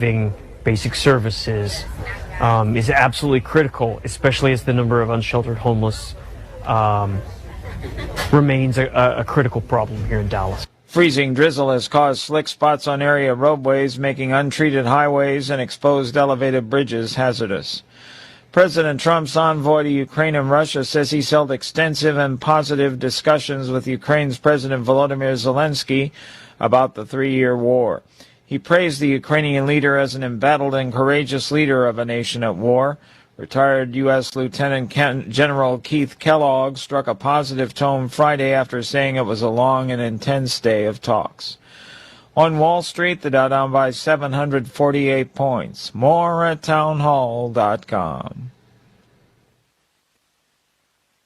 basic services is absolutely critical, especially as the number of unsheltered homeless remains a critical problem here in Dallas. Freezing drizzle has caused slick spots on area roadways, making untreated highways and exposed elevated bridges hazardous. President Trump's envoy to Ukraine and Russia says he's held extensive and positive discussions with Ukraine's President Volodymyr Zelensky about the 3-year war. He praised the Ukrainian leader as an embattled and courageous leader of a nation at war. Retired U.S. Lieutenant General Keith Kellogg struck a positive tone Friday after saying it was a long and intense day of talks. On Wall Street, the Dow down by 748 points. More at townhall.com.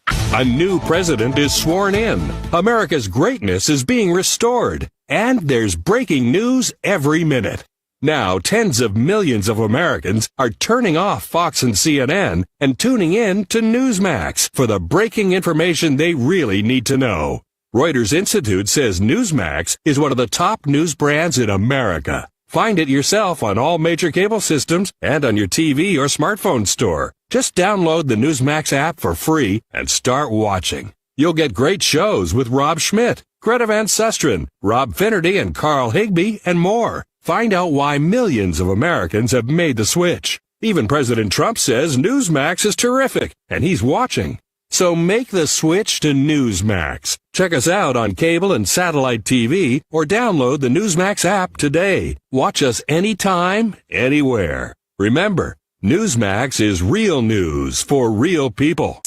A new president is sworn in. America's greatness is being restored. And there's breaking news every minute. Now, tens of millions of Americans are turning off Fox and CNN and tuning in to Newsmax for the breaking information they really need to know. Reuters Institute says Newsmax is one of the top news brands in America. Find it yourself on all major cable systems and on your TV or smartphone store. Just download the Newsmax app for free and start watching. You'll get great shows with Rob Schmidt, Greta Van Susteren, Rob Finnerty, and Carl Higbie, and more. Find out why millions of Americans have made the switch. Even President Trump says Newsmax is terrific, and he's watching. So make the switch to Newsmax. Check us out on cable and satellite TV, or download the Newsmax app today. Watch us anytime, anywhere. Remember, Newsmax is real news for real people.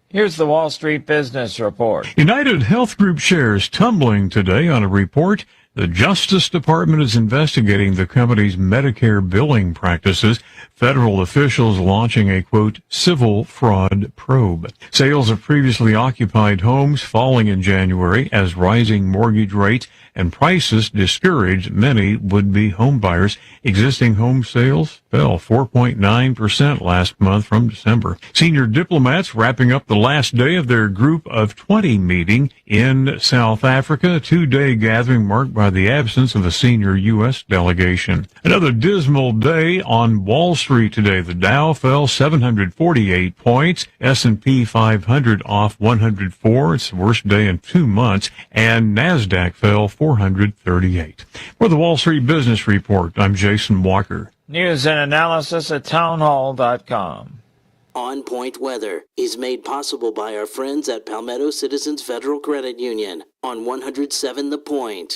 Here's the Wall Street Business Report. United Health Group shares tumbling today on a report. The Justice Department is investigating the company's Medicare billing practices. Federal officials launching a, quote, civil fraud probe. Sales of previously occupied homes falling in January as rising mortgage rates and prices discouraged many would-be home buyers. Existing home sales fell 4.9% last month from December. Senior diplomats wrapping up the last day of their Group of 20 meeting in South Africa, a 2-day gathering marked by the absence of a senior U.S. delegation. Another dismal day on Wall Street today. The Dow fell 748 points, S&P 500 off 104. It's the worst day in 2 months, and NASDAQ fell 438. For the Wall Street Business Report, I'm Jason Walker. News and analysis at townhall.com. On Point Weather is made possible by our friends at Palmetto Citizens Federal Credit Union on 107 The Point.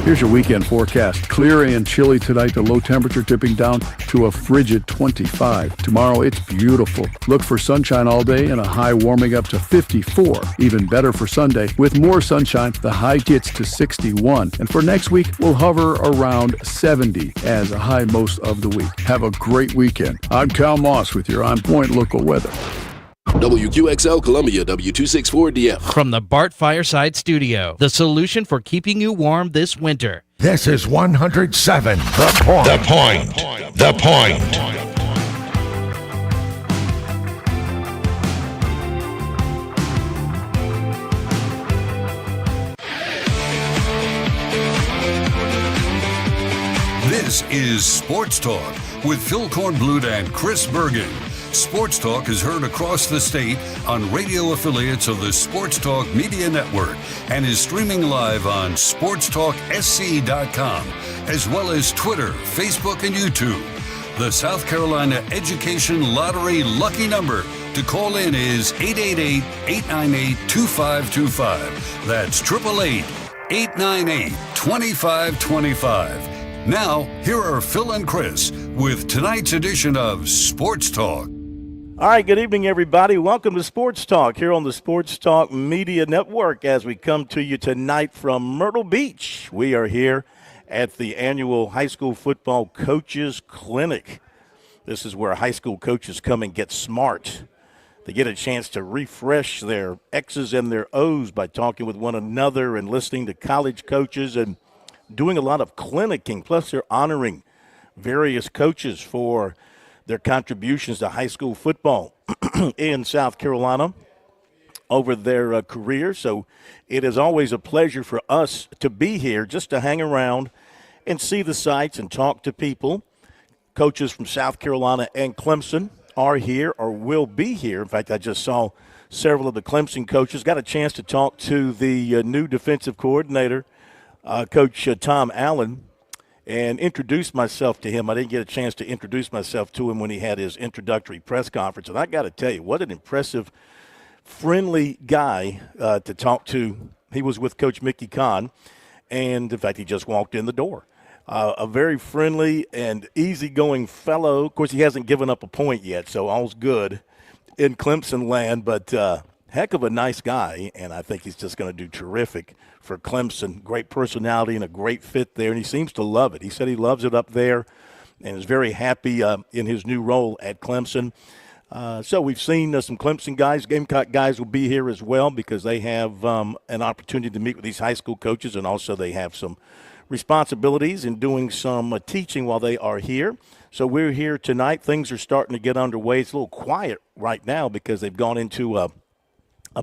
Here's your weekend forecast. Clear and chilly tonight, the low temperature dipping down to a frigid 25. Tomorrow, it's beautiful. Look for sunshine all day and a high warming up to 54. Even better for Sunday. With more sunshine, the high gets to 61. And for next week, we'll hover around 70 as a high most of the week. Have a great weekend. I'm Cal Moss with your On Point local weather. WQXL Columbia, W264DF. From the Bart Fireside Studio, the solution for keeping you warm this winter. This is 107 The Point. The Point. The Point. This is Sports Talk with Phil Kornblut and Chris Bergen. Sports Talk is heard across the state on radio affiliates of the Sports Talk Media Network and is streaming live on SportsTalkSC.com, as well as Twitter, Facebook, and YouTube. The South Carolina Education Lottery lucky number to call in is 888-898-2525. That's 888-898-2525. Now, here are Phil and Chris with tonight's edition of Sports Talk. All right, good evening, everybody. Welcome to Sports Talk here on the Sports Talk Media Network as we come to you tonight from Myrtle Beach. We are here at the annual High School Football Coaches Clinic. This is where high school coaches come and get smart. They get a chance to refresh their X's and their O's by talking with one another and listening to college coaches and doing a lot of clinicking. Plus, they're honoring various coaches for their contributions to high school football in South Carolina over their career. So it is always a pleasure for us to be here just to hang around and see the sights and talk to people. Coaches from South Carolina and Clemson are here or will be here. In fact, I just saw several of the Clemson coaches. Got a chance to talk to the new defensive coordinator, Coach Tom Allen, and introduce myself to him. I didn't get a chance to introduce myself to him when he had his introductory press conference. And I got to tell you, what an impressive, friendly guy to talk to. He was with Coach Mickey Kahn, and in fact, he just walked in the door. A very friendly and easygoing fellow. Of course, he hasn't given up a point yet, so all's good in Clemson land. But heck of a nice guy, and I think he's just going to do terrific for Clemson. Great personality and a great fit there, and he seems to love it. He said he loves it up there and is very happy in his new role at Clemson. So we've seen some Clemson guys. Gamecock guys will be here as well because they have an opportunity to meet with these high school coaches, and also they have some responsibilities in doing some teaching while they are here. So we're here tonight. Things are starting to get underway. It's a little quiet right now because they've gone into a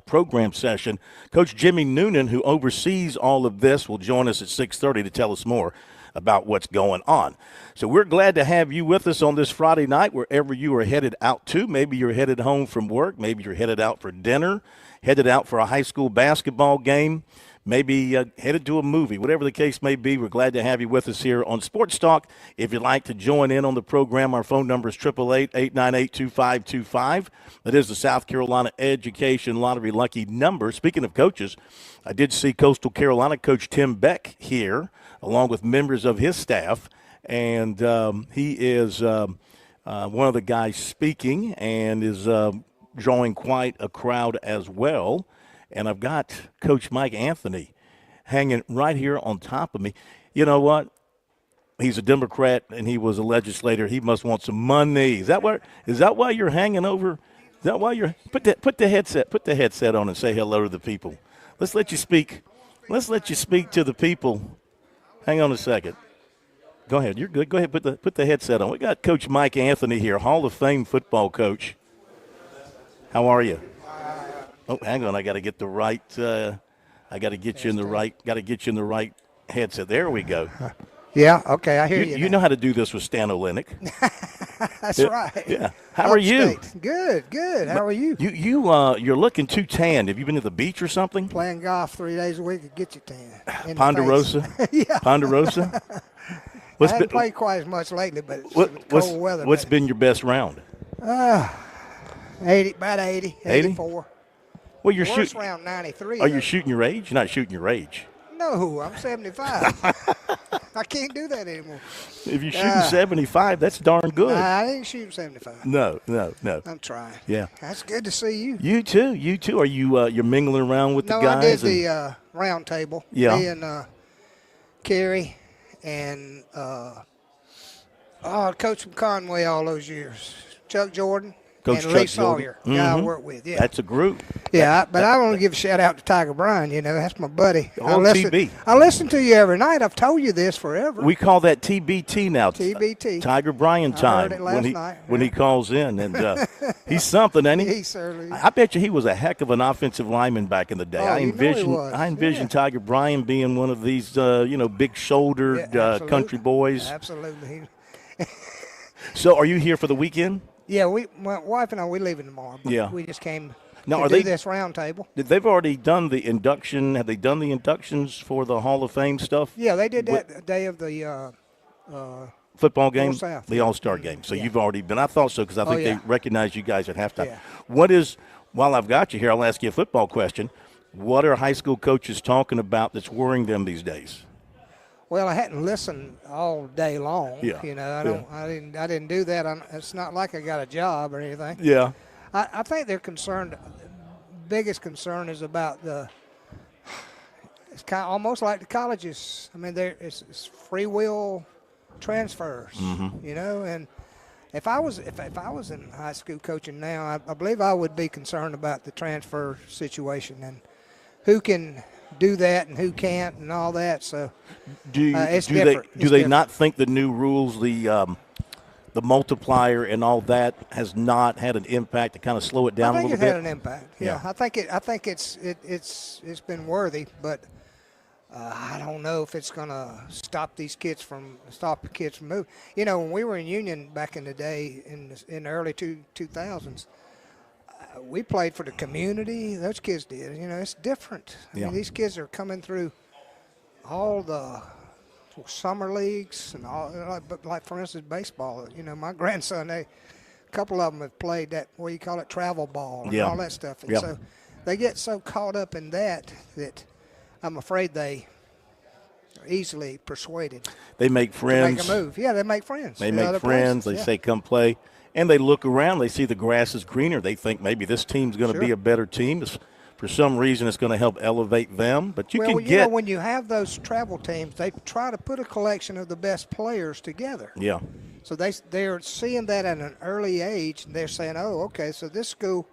program session. Coach Jimmy Noonan, who oversees all of this, will join us at 6:30 to tell us more about what's going on. So we're glad to have you with us on this Friday night, wherever you are headed out to. Maybe you're headed home from work. Maybe you're headed out for dinner, headed out for a high school basketball game, maybe headed to a movie. Whatever the case may be, we're glad to have you with us here on Sports Talk. If you'd like to join in on the program, our phone number is 888-898-2525. That is the South Carolina Education Lottery lucky number. Speaking of coaches, I did see Coastal Carolina coach Tim Beck here, along with members of his staff, and he is one of the guys speaking and is drawing quite a crowd as well. And I've got Coach Mike Anthony hanging right here on top of me. You know what? He's a Democrat and he was a legislator. He must want some money. Is that why you're hanging over? Is that why you're put the headset on and say hello to the people? Let's let you speak. Let's let you speak to the people. Hang on a second. Go ahead. You're good. Go ahead. Put the headset on. We got Coach Mike Anthony here, Hall of Fame football coach. How are you? Oh, hang on. I got to get the right. I got to get you in the right. Got to get you in the right headset. There we go. Yeah. Okay. I hear you. You know how to do this with Stan Olenek. That's yeah, right. Yeah. How are you? Good. How are you? You're looking too tanned. Have you been to the beach or something? Playing golf 3 days a week to get you tan. Ponderosa. Yeah. Ponderosa. I haven't played quite as much lately, but it's cold weather. What's been your best round? 80, about 80, 84. Well, you're shooting round 93. Are you shooting your age? You're not shooting your age. No, I'm 75. I can't do that anymore. If you're shooting 75, that's darn good. I ain't shooting 75. No. I'm trying. Yeah. That's good to see you. You too. Are you you're mingling around with the guys? No, I did the round table. Yeah. Me and Kerry and coach from Conway all those years. Chuck Jordan. Coach and Chuck Lee Sawyer, Jordan. guy I work with. Yeah, that's a group. Yeah, but I want to give a shout out to Tiger Bryan. You know, that's my buddy. TB. I listen to you every night. I've told you this forever. We call that TBT now. TBT. Tiger Bryan time. I heard it last night. When he calls in, and he's something, ain't he? He certainly is. I bet you he was a heck of an offensive lineman back in the day. Oh, I envision Tiger Bryan being one of these, big-shouldered country boys. Absolutely. So, are you here for the weekend? Yeah, my wife and I, we're leaving tomorrow. Yeah. We just came to do this round table. They've already done the induction. Have they done the inductions for the Hall of Fame stuff? Yeah, they did that the day of the football game, South, the All-Star game. So you've already been. I thought so because I think they recognize you guys at halftime. Yeah. While I've got you here, I'll ask you a football question. What are high school coaches talking about that's worrying them these days? Well, I hadn't listened all day long. Yeah. You know, I didn't do that. It's not like I got a job or anything. Yeah. I think they're concerned. Biggest concern is about it's kind of almost like the colleges. I mean, it's free will transfers. Mm-hmm. You know, and if I was in high school coaching now, I believe I would be concerned about the transfer situation and who can do that and who can't and all that. So do they not think the new rules, the multiplier and all that, has not had an impact to kind of slow it down a little bit? I think it had an impact. Yeah. I think it's been worthy, but I don't know if it's going to stop the kids from moving. You know, when we were in Union back in the day, in the early 2000s, we played for the community. Those kids did. You know, it's different. I mean, these kids are coming through all the summer leagues and all. Like for instance, baseball. You know, my grandson, a couple of them have played that, what do you call it, travel ball and all that stuff. And so they get so caught up in that I'm afraid they are easily persuaded. They make friends. To make a move. Yeah, they make friends. They make friends. They say, come play. And they look around. They see the grass is greener. They think maybe this team's going to be a better team. For some reason, it's going to help elevate them. But you know, when you have those travel teams, they try to put a collection of the best players together. Yeah. So they're seeing that at an early age, and they're saying, oh, okay, so this school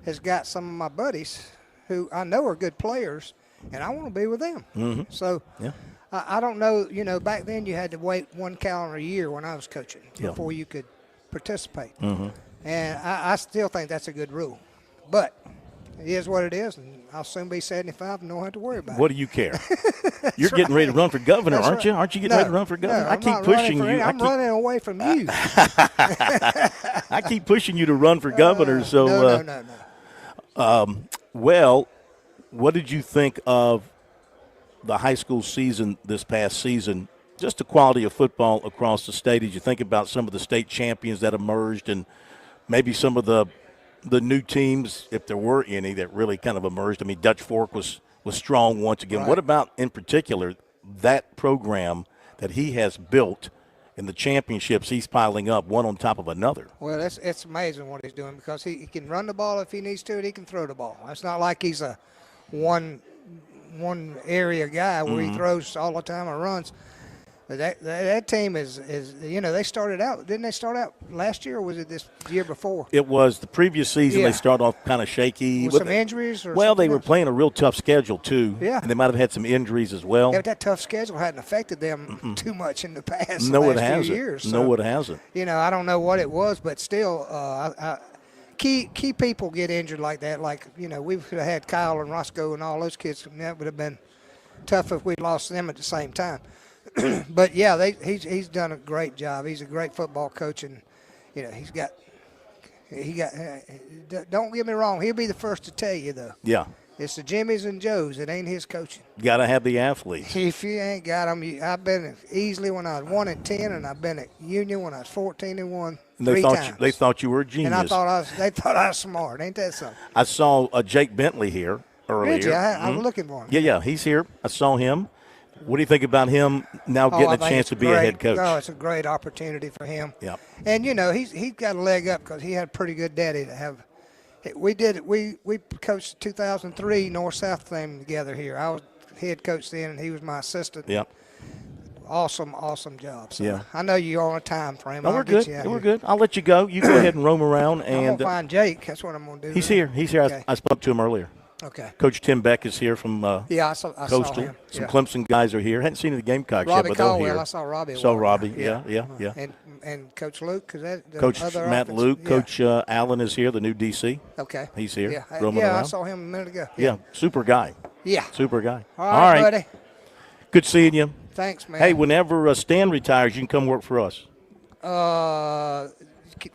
has got some of my buddies who I know are good players, and I want to be with them. Mm-hmm. So I don't know. You know, back then you had to wait one calendar year when I was coaching before you could participate. Mm-hmm. And I still think that's a good rule. But it is what it is, and I'll soon be 75 and don't have to worry about it. What do you care? You're getting ready to run for governor, aren't you? Aren't you getting ready to run for governor? No, I keep pushing you. I'm running away from you. I keep pushing you to run for governor. So no. Well, what did you think of the high school season this past season? Just the quality of football across the state. Did you think about some of the state champions that emerged and maybe some of the new teams, if there were any, that really kind of emerged? I mean, Dutch Fork was strong once again. Right. What about, in particular, that program that he has built and the championships he's piling up one on top of another? Well, it's amazing what he's doing because he can run the ball if he needs to, and he can throw the ball. It's not like he's a one area guy where he throws all the time or runs. But that team is you know, they started out, didn't they start out last year, or was it this year before? It was the previous season. They started off kind of shaky. With some injuries? They were playing a real tough schedule, too. Yeah. And they might have had some injuries as well. Yeah, but that tough schedule hadn't affected them too much in the past. No, last it hasn't. Few years. No, it hasn't. You know, I don't know what it was, but still, key people get injured like that. Like, you know, we could have had Kyle and Roscoe and all those kids, and that would have been tough if we'd lost them at the same time. But yeah, he's done a great job. He's a great football coach, and you know he got. Don't get me wrong. He'll be the first to tell you though. Yeah. It's the Jimmys and Joes. It ain't his coaching. Got to have the athletes. If you ain't got them, I've been at Easley when I was 1-10, and I've been at Union when I was 14-1. They thought you were a genius. And they thought I was smart. Ain't that something? I saw Jake Bentley here earlier. Did you? I'm looking for him. Yeah, he's here. I saw him. What do you think about him now getting a chance to be a head coach? Oh, it's a great opportunity for him. Yeah. And, you know, he's got a leg up because he had a pretty good daddy to have. We coached the 2003 North-South thing together here. I was head coach then, and he was my assistant. Yeah. Awesome job. So I know you're on a time frame. No, we're good. I'll let you go. You go ahead and roam around. And I'm going to find Jake. That's what I'm going to do. He's here. Okay. I spoke to him earlier. Okay. Coach Tim Beck is here from I saw Coastal. him. Some Clemson guys are here. Hadn't seen the Gamecocks Robbie yet, but they're Caldwell, here. I saw Robbie. Robbie, yeah. And Coach Luke, Coach Matt Luke. Yeah. Coach Allen is here, the new DC. Okay. He's here. Yeah, roaming around. I saw him a minute ago. Yeah, super guy. Yeah. Super guy. All right, buddy. Good seeing you. Thanks, man. Hey, whenever Stan retires, you can come work for us.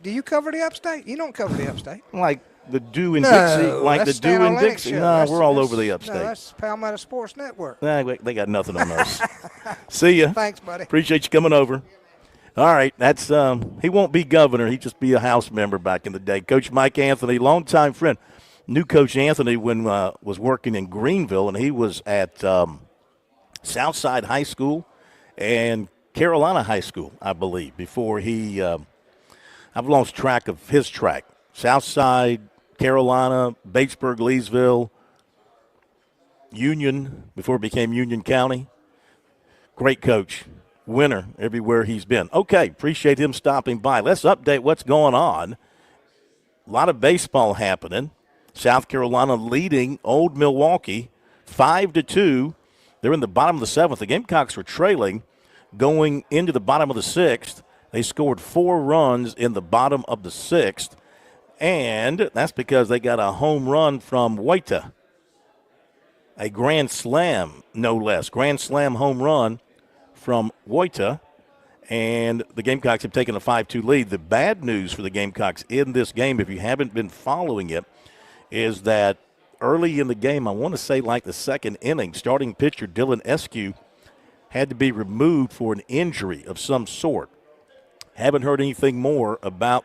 Do you cover the upstate? You don't cover the upstate. Like the Dew in Dixie, like the Dew in Dixie. No, we're all over the upstate. No, that's Palmetto Sports Network. Nah, they got nothing on us. See ya. Thanks, buddy. Appreciate you coming over. All right, that's he won't be governor. He'd just be a House member back in the day. Coach Mike Anthony, longtime friend. Knew Coach Anthony when was working in Greenville, and he was at Southside High School and Carolina High School, I believe, before he I've lost track of his track. Southside, Carolina, Batesburg, Leesville, Union, before it became Union County. Great coach. Winner everywhere he's been. Okay, appreciate him stopping by. Let's update what's going on. A lot of baseball happening. South Carolina leading Old Milwaukee 5-2. They're in the bottom of the seventh. The Gamecocks were trailing going into the bottom of the sixth. They scored 4 runs in the bottom of the a grand slam, no less, grand slam home run from Wojta, and the Gamecocks have taken a 5-2 lead. The bad news for the Gamecocks in this game, if you haven't been following it, is that early in the game, I want to say like the second inning, starting pitcher Dylan Eskew had to be removed for an injury of some sort. Haven't heard anything more about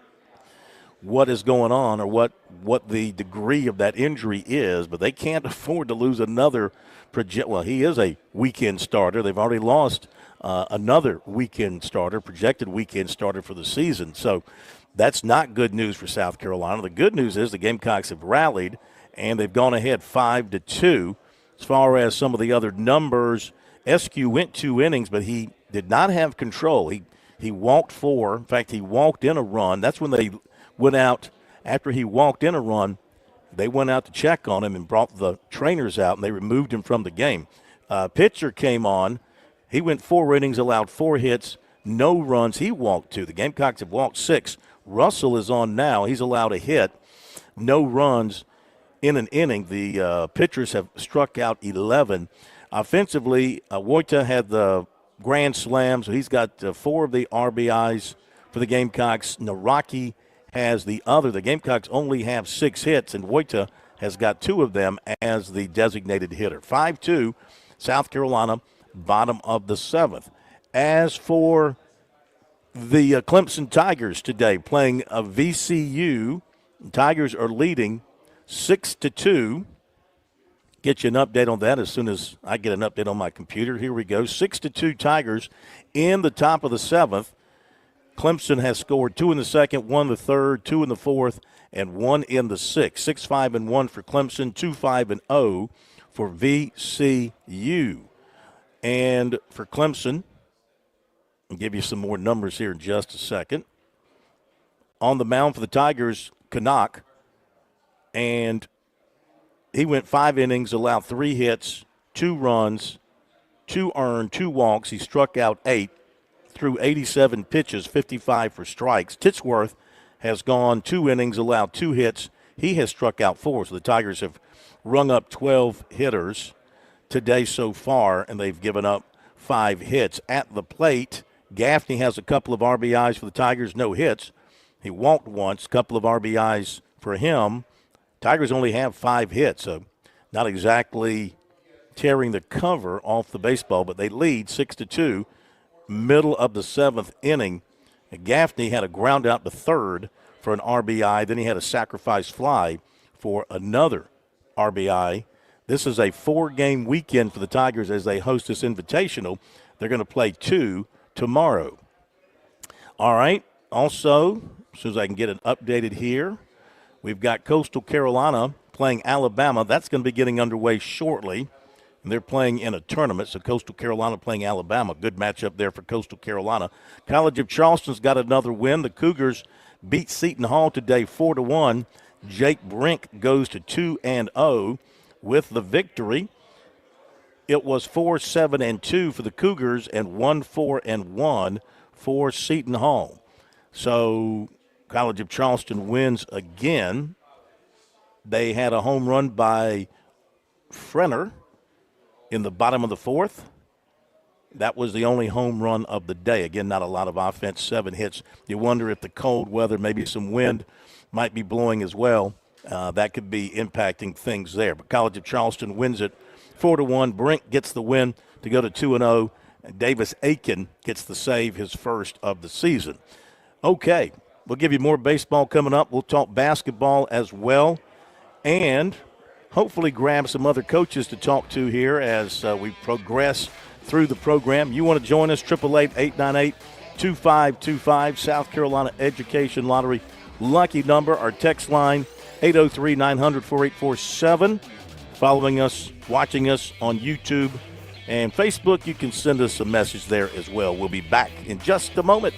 what is going on or what the degree of that injury is, but they can't afford to lose another well, he is a weekend starter. They've already lost another weekend starter, projected weekend starter for the season. So that's not good news for South Carolina. The good news is the Gamecocks have rallied, and they've gone ahead 5-2. As far as some of the other numbers, SQ went 2 innings, but he did not have control. He walked 4. In fact, he walked in a run. That's when they went out. After he walked in a run, they went out to check on him and brought the trainers out, and they removed him from the game. Pitcher came on. He went 4 innings, allowed 4 hits, no runs. He walked 2. The Gamecocks have walked 6. Russell is on now. He's allowed a hit, no runs in an inning. The pitchers have struck out 11. Offensively, Wojta had the grand slam, so he's got 4 of the RBIs for the Gamecocks. Naraki has the other. The Gamecocks only have 6 hits, and Wojta has got 2 of them as the designated hitter. 5-2, South Carolina, bottom of the 7th. As for the Clemson Tigers today, playing a VCU, Tigers are leading 6-2. Get you an update on that as soon as I get an update on my computer. Here we go. 6-2 Tigers in the top of the 7th. Clemson has scored 2 in the second, 1 in the third, 2 in the fourth, and 1 in the 6th. 6-5-1 for Clemson, 2-5-0 for VCU. And for Clemson, I'll give you some more numbers here in just a second. On the mound for the Tigers, Canuck, and he went 5 innings, allowed 3 hits, 2 runs, 2 earned, 2 walks. He struck out 8. Threw 87 pitches, 55 for strikes. Titsworth has gone 2 innings, allowed 2 hits. He has struck out 4. So the Tigers have rung up 12 hitters today so far, and they've given up 5 hits. At the plate, Gaffney has a couple of RBIs for the Tigers, no hits. He walked once, a couple of RBIs for him. Tigers only have 5 hits, so not exactly tearing the cover off the baseball, but they lead 6-2. Middle of the 7th inning. Gaffney had a ground out to third for an RBI. Then he had a sacrifice fly for another RBI. This is a 4-game weekend for the Tigers as they host this invitational. They're going to play 2 tomorrow. All right. Also, as soon as I can get it updated here, we've got Coastal Carolina playing Alabama. That's going to be getting underway shortly. And they're playing in a tournament, so Coastal Carolina playing Alabama. Good matchup there for Coastal Carolina. College of Charleston's got another win. The Cougars beat Seton Hall today 4-1. Jake Brink goes to 2-0 with the victory. It was 4-7-2 for the Cougars and 1-4-1 for Seton Hall. So College of Charleston wins again. They had a home run by Frenner in the bottom of the 4th. That was the only home run of the day. Again, not a lot of offense, 7 hits. You wonder if the cold weather, maybe some wind might be blowing as well. That could be impacting things there. But College of Charleston wins it 4-1. Brink gets the win to go to 2-0. And Davis Aiken gets the save, his first of the season. Okay, we'll give you more baseball coming up. We'll talk basketball as well. And hopefully grab some other coaches to talk to here as we progress through the program. You want to join us, 888-898-2525, South Carolina Education Lottery lucky number. Our text line, 803-900-4847. Following us, watching us on YouTube and Facebook, you can send us a message there as well. We'll be back in just a moment.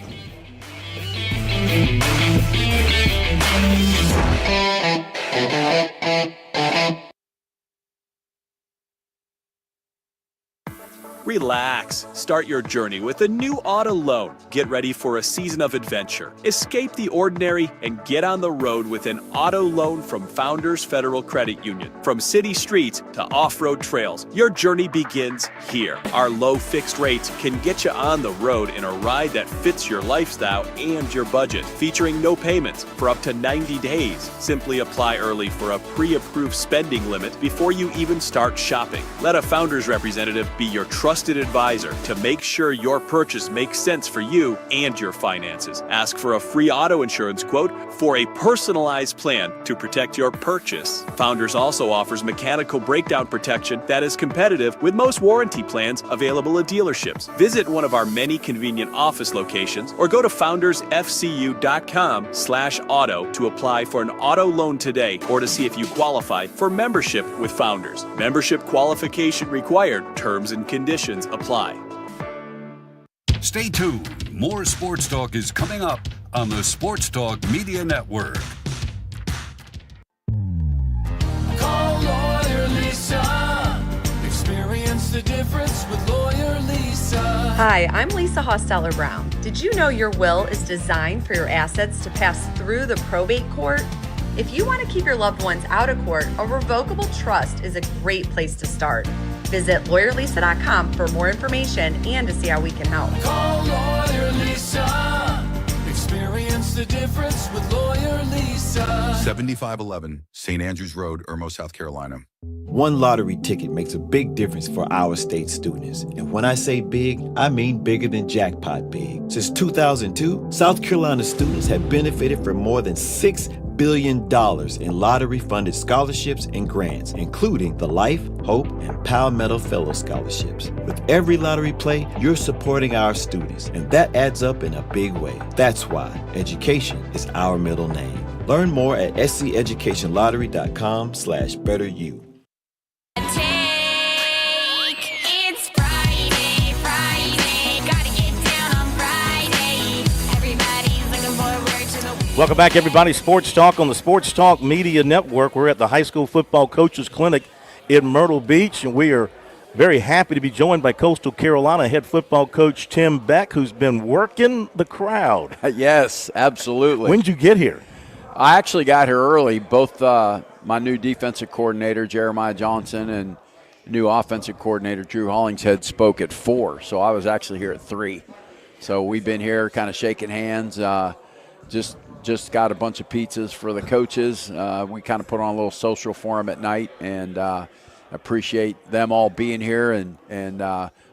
Relax. Start your journey with a new auto loan. Get ready for a season of adventure. Escape the ordinary and get on the road with an auto loan from Founders Federal Credit Union. From city streets to off-road trails, your journey begins here. Our low fixed rates can get you on the road in a ride that fits your lifestyle and your budget. Featuring no payments for up to 90 days. Simply apply early for a pre-approved spending limit before you even start shopping. Let a Founders representative be your trusted advisor to make sure your purchase makes sense for you and your finances. Ask for a free auto insurance quote for a personalized plan to protect your purchase. Founders also offers mechanical breakdown protection that is competitive with most warranty plans available at dealerships. Visit one of our many convenient office locations or go to foundersfcu.com/auto to apply for an auto loan today or to see if you qualify for membership with Founders. Membership qualification required. Terms and conditions apply. Stay tuned. More Sports Talk is coming up on the Sports Talk Media Network. Call Lawyer Lisa. Experience the difference with Lawyer Lisa. Hi, I'm Lisa Hosteller Brown. Did you know your will is designed for your assets to pass through the probate court? If you want to keep your loved ones out of court, a revocable trust is a great place to start. Visit lawyerlisa.com for more information and to see how we can help. Call Lawyer Lisa. Experience the difference with Lawyer Lisa. 7511 St. Andrews Road, Irmo, South Carolina. One lottery ticket makes a big difference for our state students. And when I say big, I mean bigger than jackpot big. Since 2002, South Carolina students have benefited from more than $6 billion in lottery-funded scholarships and grants, including the Life, Hope, and Palmetto Fellow Scholarships. With every lottery play, you're supporting our students, and that adds up in a big way. That's why education is our middle name. Learn more at sceducationlottery.com/betteryou. Welcome back, everybody. Sports Talk on the Sports Talk Media Network. We're at the High School Football Coaches Clinic in Myrtle Beach, and we are very happy to be joined by Coastal Carolina head football coach Tim Beck, who's been working the crowd. Yes, absolutely. When did you get here? I actually got here early. Both my new defensive coordinator, Jeremiah Johnson, and new offensive coordinator, Drew Hollingshead, spoke at 4, so I was actually here at 3. So we've been here kind of shaking hands, just got a bunch of pizzas for the coaches. We kind of put on a little social forum at night, and appreciate them all being here and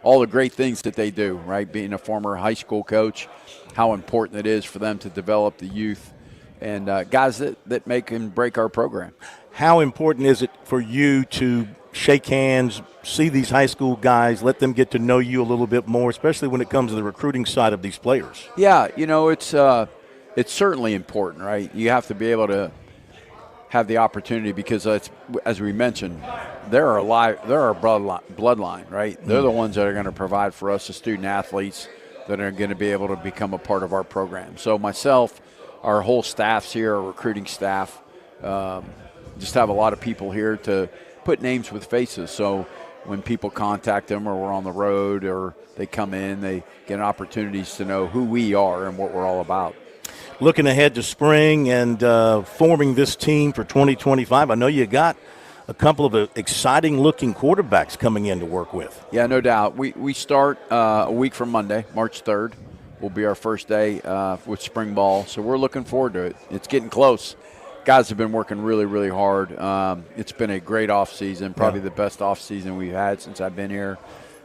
all the great things that they do, right? Being a former high school coach, how important it is for them to develop the youth and guys that make and break our program. How important is it for you to shake hands, see these high school guys, let them get to know you a little bit more, especially when it comes to the recruiting side of these players? Yeah, it's certainly important, right? You have to be able to have the opportunity because, as we mentioned, they're our bloodline, right? They're the ones that are going to provide for us, the student athletes, that are going to be able to become a part of our program. So myself, our whole staff's here, our recruiting staff, just have a lot of people here to put names with faces. So when people contact them or we're on the road or they come in, they get opportunities to know who we are and what we're all about. Looking ahead to spring and forming this team for 2025, I know you got a couple of exciting-looking quarterbacks coming in to work with. Yeah, no doubt. We start a week from Monday, March 3rd. Will be our first day with spring ball, so we're looking forward to it. It's getting close. Guys have been working really, really hard. It's been a great offseason, probably the best offseason we've had since I've been here.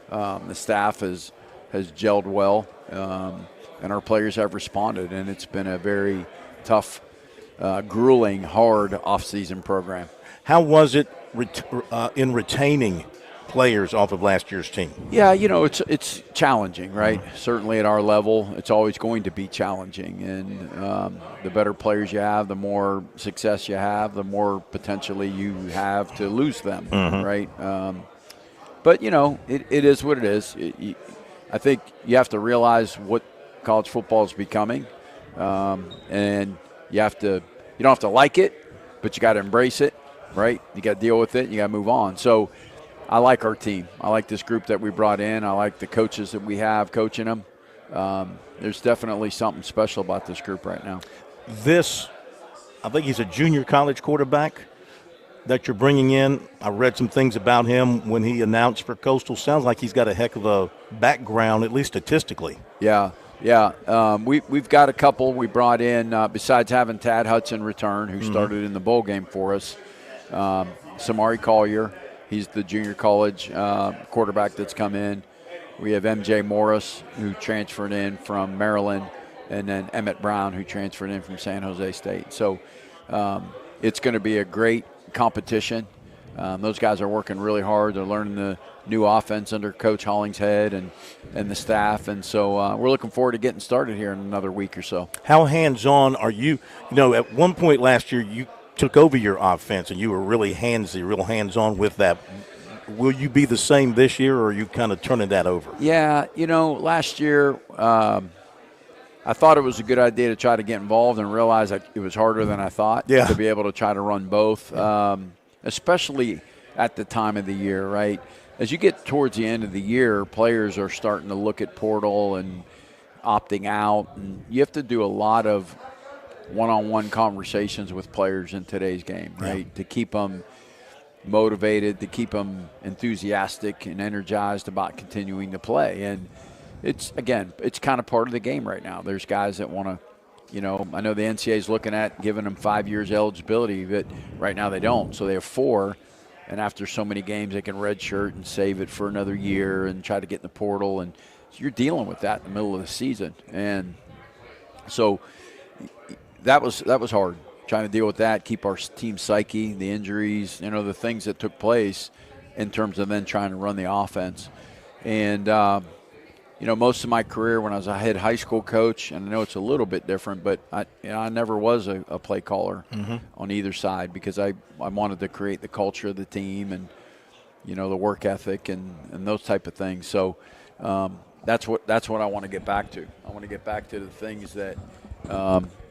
The staff has gelled well. And our players have responded, and it's been a very tough, grueling, hard off-season program. How was it in retaining players off of last year's team? Yeah, it's challenging, right? Certainly at our level, it's always going to be challenging. And the better players you have, the more success you have, the more potentially you have to lose them, right? But, it is what it is. I think you have to realize what college football is becoming, and you don't have to like it, but you got to embrace it, right? You got to deal with it, and you got to move on. So I like our team. I like this group that we brought in. I like the coaches that we have coaching them. There's definitely something special about this group right now. I think he's a junior college quarterback that you're bringing in. I read some things about him when he announced for Coastal. Sounds like he's got a heck of a background, at least statistically. Yeah. We've got a couple we brought in, besides having Tad Hudson return, who started in the bowl game for us. Samari Collier, he's the junior college quarterback that's come in. We have MJ Morris, who transferred in from Maryland, and then Emmett Brown, who transferred in from San Jose State. So it's going to be a great competition. Those guys are working really hard. They're learning the new offense under Coach Hollingshead and the staff. And so we're looking forward to getting started here in another week or so. How hands-on are you? You know, at one point last year, you took over your offense, and you were really real hands-on with that. Will you be the same this year, or are you kind of turning that over? Yeah, last year I thought it was a good idea to try to get involved and realize that it was harder than I thought to be able to try to run both, especially at the time of the year, right? As you get towards the end of the year, players are starting to look at portal and opting out, and you have to do a lot of one-on-one conversations with players in today's game, right, to keep them motivated, to keep them enthusiastic and energized about continuing to play. And it's kind of part of the game right now. There's guys that want to, I know the NCAA is looking at giving them 5 years eligibility, but right now they don't. So they have 4, and after so many games they can redshirt and save it for another year and try to get in the portal. And so you're dealing with that in the middle of the season. And so that was hard, trying to deal with that, keep our team psyche, the injuries, the things that took place in terms of then trying to run the offense. And, most of my career when I was a head high school coach, and I know it's a little bit different, but I never was a play caller on either side because I wanted to create the culture of the team and, the work ethic and those type of things. So that's what I want to get back to. I want to get back to the things that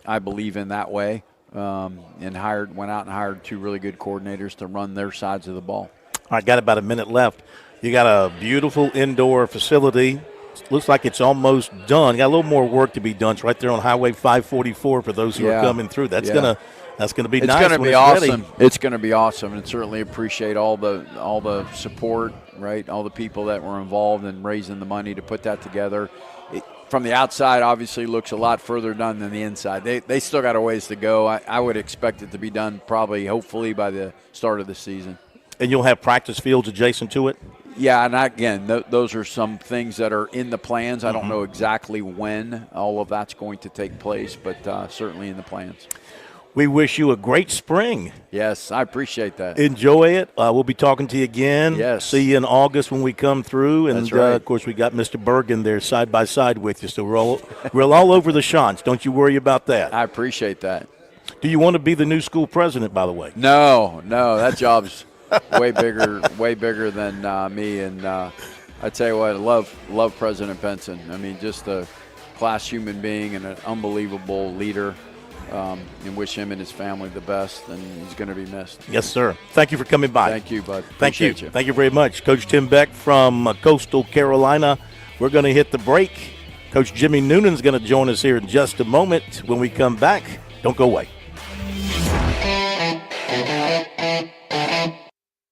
I believe in that way. And went out and hired 2 really good coordinators to run their sides of the ball. All right, got about a minute left. You got a beautiful indoor facility. Looks like it's almost done. Got a little more work to be done. It's right there on Highway 544 for those who are coming through. That's gonna be nice. It's gonna be awesome. It's gonna be awesome, and certainly appreciate all the support, right? All the people that were involved in raising the money to put that together. From the outside, obviously, looks a lot further done than the inside. They still got a ways to go. I would expect it to be done hopefully by the start of the season. And you'll have practice fields adjacent to it? Yeah, and again, those are some things that are in the plans. I don't know exactly when all of that's going to take place, but certainly in the plans. We wish you a great spring. Yes, I appreciate that. Enjoy it. We'll be talking to you again. Yes. See you in August when we come through. And, that's right. Of course, we got Mr. Bergen there side by side with you. So we're all over the Shants. Don't you worry about that. I appreciate that. Do you want to be the new school president, by the way? No. That job's way bigger than me. And I tell you what, I love President Benson. I mean, just a class human being and an unbelievable leader. And wish him and his family the best, and he's going to be missed. Yes, sir. Thank you for coming by. Thank you, bud. Thank you. You. Thank you very much. Coach Tim Beck from Coastal Carolina. We're going to hit the break. Coach Jimmy Noonan's going to join us here in just a moment. When we come back, don't go away.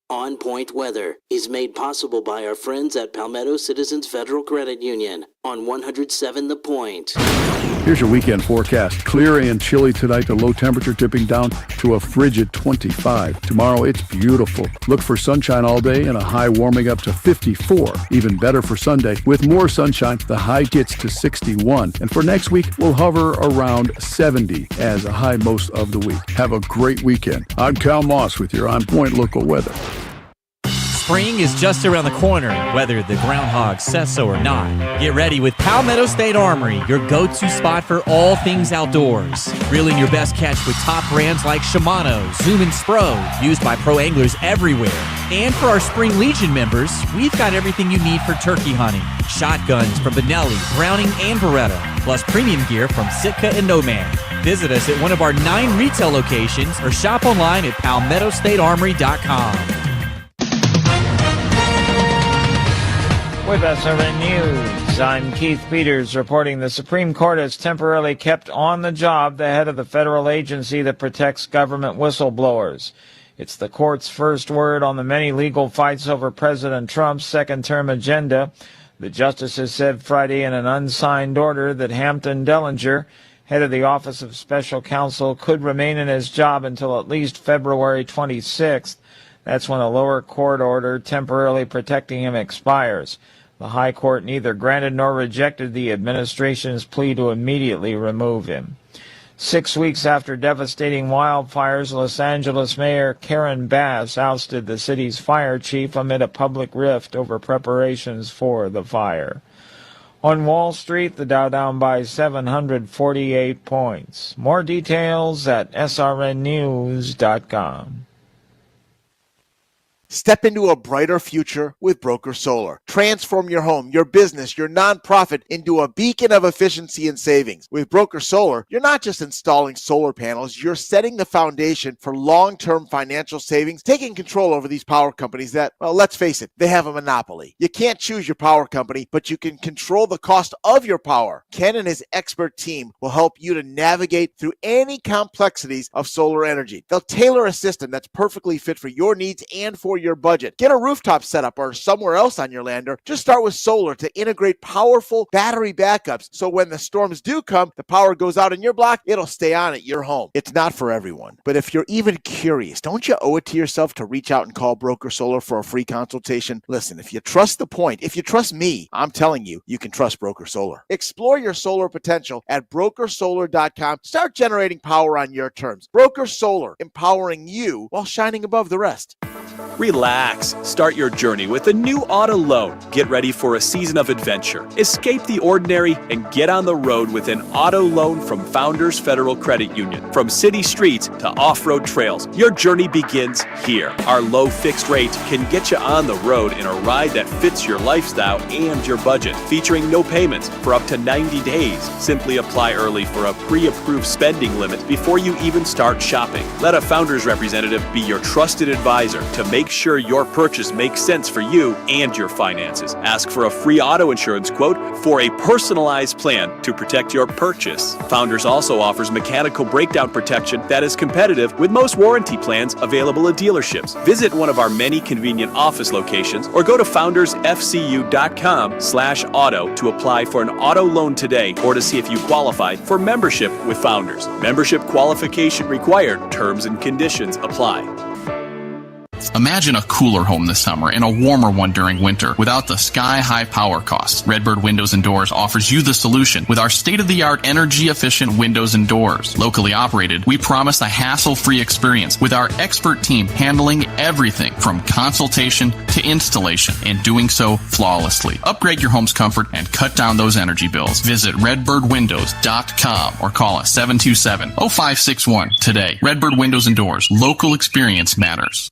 On Point Weather is made possible by our friends at Palmetto Citizens Federal Credit Union on 107 The Point. Here's your weekend forecast. Clear and chilly tonight, the low temperature dipping down to a frigid 25. Tomorrow, it's beautiful. Look for sunshine all day and a high warming up to 54. Even better for Sunday. With more sunshine, the high gets to 61. And for next week, we'll hover around 70 as a high most of the week. Have a great weekend. I'm Cal Moss with your On Point local weather. Spring is just around the corner, whether the groundhog says so or not. Get ready with Palmetto State Armory, your go-to spot for all things outdoors. Reel in your best catch with top brands like Shimano, Zoom, and Spro, used by pro anglers everywhere. And for our Spring Legion members, we've got everything you need for turkey hunting. Shotguns from Benelli, Browning, and Beretta, plus premium gear from Sitka and Nomad. Visit us at one of our 9 retail locations or shop online at PalmettoStateArmory.com. With SRN News, I'm Keith Peters reporting the Supreme Court has temporarily kept on the job the head of the federal agency that protects government whistleblowers. It's the court's first word on the many legal fights over President Trump's second-term agenda. The justices said Friday in an unsigned order that Hampton Dellinger, head of the Office of Special Counsel, could remain in his job until at least February 26th. That's when a lower court order temporarily protecting him expires. The High Court neither granted nor rejected the administration's plea to immediately remove him. 6 weeks after devastating wildfires, Los Angeles Mayor Karen Bass ousted the city's fire chief amid a public rift over preparations for the fire. On Wall Street, the Dow down by 748 points. More details at srnnews.com. Step into a brighter future with Broker Solar. Transform your home, your business, your nonprofit into a beacon of efficiency and savings. With Broker Solar, you're not just installing solar panels, you're setting the foundation for long-term financial savings, taking control over these power companies that, well, let's face it, they have a monopoly. You can't choose your power company, but you can control the cost of your power. Ken and his expert team will help you to navigate through any complexities of solar energy. They'll tailor a system that's perfectly fit for your needs and for your budget. Get a rooftop setup or somewhere else on your land, or just start with solar to integrate powerful battery backups so when the storms do come, the power goes out in your block, it'll stay on at your home. It's not for everyone, but if you're even curious, don't you owe it to yourself to reach out and call Broker Solar for a free consultation? Listen, if you trust the point, if you trust me, I'm telling you, you can trust Broker Solar. Explore your solar potential at brokersolar.com. Start generating power on your terms. Broker Solar, empowering you while shining above the rest. Relax. Start your journey with a new auto loan. Get ready for a season of adventure. Escape the ordinary and get on the road with an auto loan from Founders Federal Credit Union. From city streets to off-road trails, your journey begins here. Our low fixed rate can get you on the road in a ride that fits your lifestyle and your budget. Featuring no payments for up to 90 days. Simply apply early for a pre-approved spending limit before you even start shopping. Let a Founders representative be your trusted advisor to make sure your purchase makes sense for you and your finances. Ask for a free auto insurance quote for a personalized plan to protect your purchase. Founders also offers mechanical breakdown protection that is competitive with most warranty plans available at dealerships. Visit one of our many convenient office locations or go to foundersfcu.com/auto to apply for an auto loan today or to see if you qualify for membership with Founders. Membership qualification required. Terms and conditions apply. Imagine a cooler home this summer and a warmer one during winter without the sky-high power costs. Redbird Windows and Doors offers you the solution with our state-of-the-art energy-efficient windows and doors. Locally operated, we promise a hassle-free experience with our expert team handling everything from consultation to installation and doing so flawlessly. Upgrade your home's comfort and cut down those energy bills. Visit redbirdwindows.com or call us 727-0561 today. Redbird Windows and Doors. Local experience matters.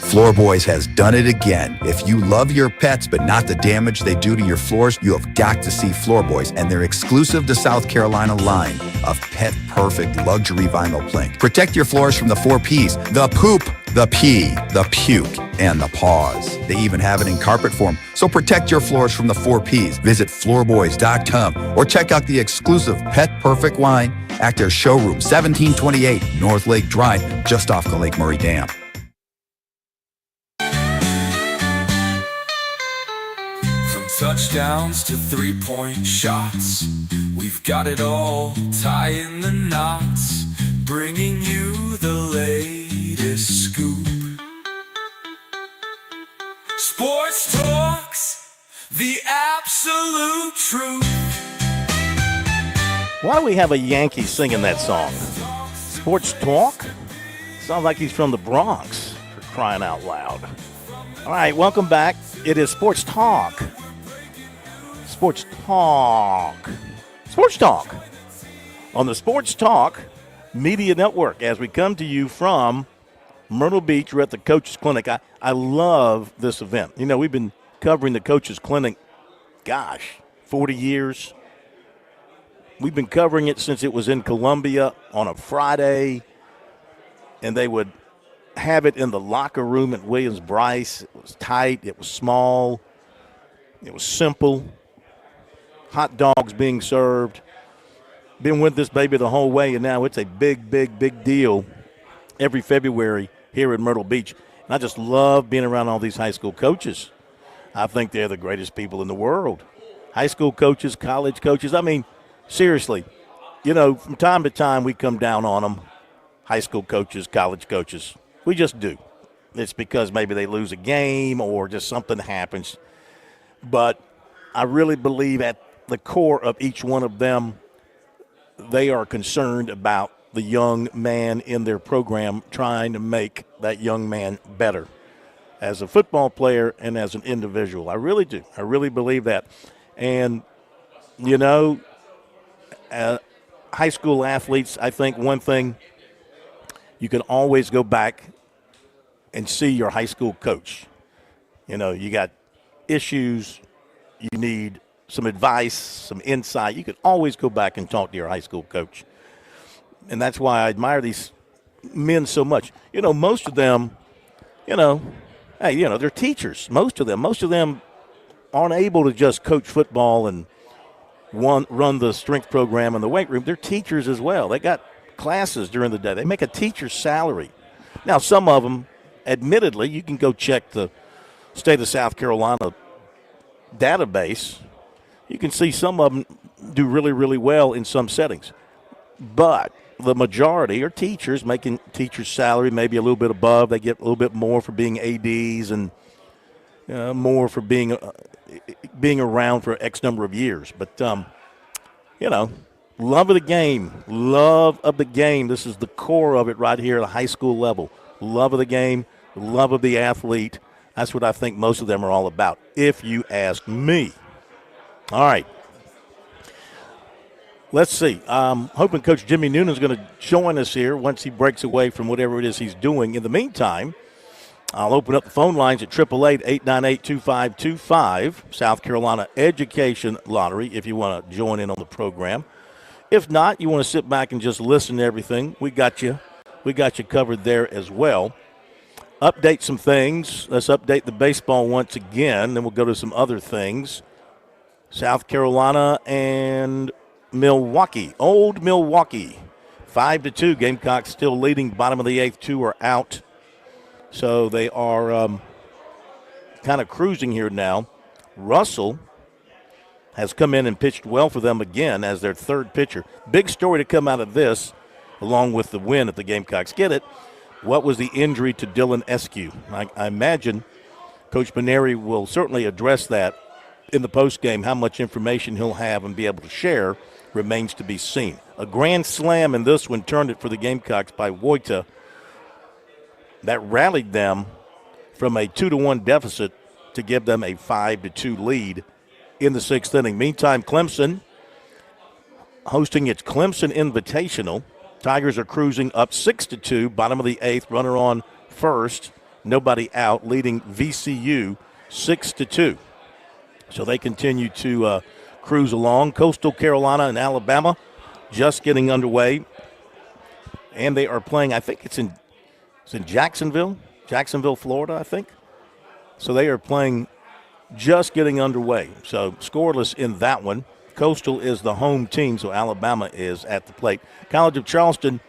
Floorboys has done it again. If you love your pets but not the damage they do to your floors, you have got to see Floorboys and their exclusive to South Carolina line of pet-perfect luxury vinyl plank. Protect your floors from the 4 Ps: the poop, the pee, the puke, and the paws. They even have it in carpet form, so protect your floors from the 4 Ps. Visit floorboys.com or check out the exclusive Pet Perfect line at their showroom, 1728 North Lake Drive, just off the Lake Murray Dam. Touchdowns to three-point shots, we've got it all, tying the knots, bringing you the latest scoop. Sports Talk's the absolute truth. Why do we have a Yankee singing that song? Sports Talk? Sounds like he's from the Bronx, for crying out loud. All right, welcome back. It is Sports Talk. Sports Talk on the Sports Talk Media Network as we come to you from Myrtle Beach. We're at the Coaches Clinic. I love this event. You know, we've been covering the Coaches Clinic, 40 years. We've been covering it since it was in Columbia on a Friday, and they would have it in the locker room at Williams-Brice. It was tight. It was small. It was simple. Hot dogs being served. Been with this baby the whole way, and now it's a big, big, big deal every February here in Myrtle Beach. And I just love being around all these high school coaches. I think they're the greatest people in the world. High school coaches, college coaches. I mean, seriously, from time to time we come down on them, high school coaches, college coaches. We just do. It's because maybe they lose a game or just something happens. But I really believe at the core of each one of them, they are concerned about the young man in their program, trying to make that young man better as a football player and as an individual. I really do. I really believe that. And, high school athletes, I think one thing, you can always go back and see your high school coach. You got issues, you need some advice, some insight. You can always go back and talk to your high school coach. And that's why I admire these men so much. Most of them, they're teachers. Most of them aren't able to just coach football and run the strength program in the weight room. They're teachers as well. They got classes during the day. They make a teacher's salary. Now, some of them, admittedly, you can go check the state of South Carolina database. You can see some of them do really, really well in some settings. But the majority are teachers making teacher's salary, maybe a little bit above. They get a little bit more for being ADs and more for being around for X number of years. But, love of the game. Love of the game. This is the core of it right here at the high school level. Love of the game, love of the athlete. That's what I think most of them are all about, if you ask me. All right. Let's see. I'm hoping Coach Jimmy Noonan's going to join us here once he breaks away from whatever it is he's doing. In the meantime, I'll open up the phone lines at 888-898-2525, South Carolina Education Lottery, if you want to join in on the program. If not, you want to sit back and just listen to everything, we got you. We got you covered there as well. Update some things. Let's update the baseball once again, then we'll go to some other things. South Carolina and Milwaukee, old Milwaukee, 5-2. Gamecocks still leading, bottom of the eighth. 2 are out. So they are kind of cruising here now. Russell has come in and pitched well for them again as their third pitcher. Big story to come out of this, along with the win if the Gamecocks get it. What was the injury to Dylan Eskew? I imagine Coach Maneri will certainly address that in the postgame. How much information he'll have and be able to share remains to be seen. A grand slam in this one turned it for the Gamecocks by Wojta. That rallied them from a 2-1 deficit to give them a 5-2 lead in the sixth inning. Meantime, Clemson hosting its Clemson Invitational. Tigers are cruising up 6-2, bottom of the eighth, runner on first, nobody out, leading VCU 6-2. So they continue to cruise along. Coastal Carolina and Alabama just getting underway. And they are playing, I think it's in Jacksonville, Florida, I think. So they are playing, just getting underway. So scoreless in that one. Coastal is the home team, so Alabama is at the plate. College of Charleston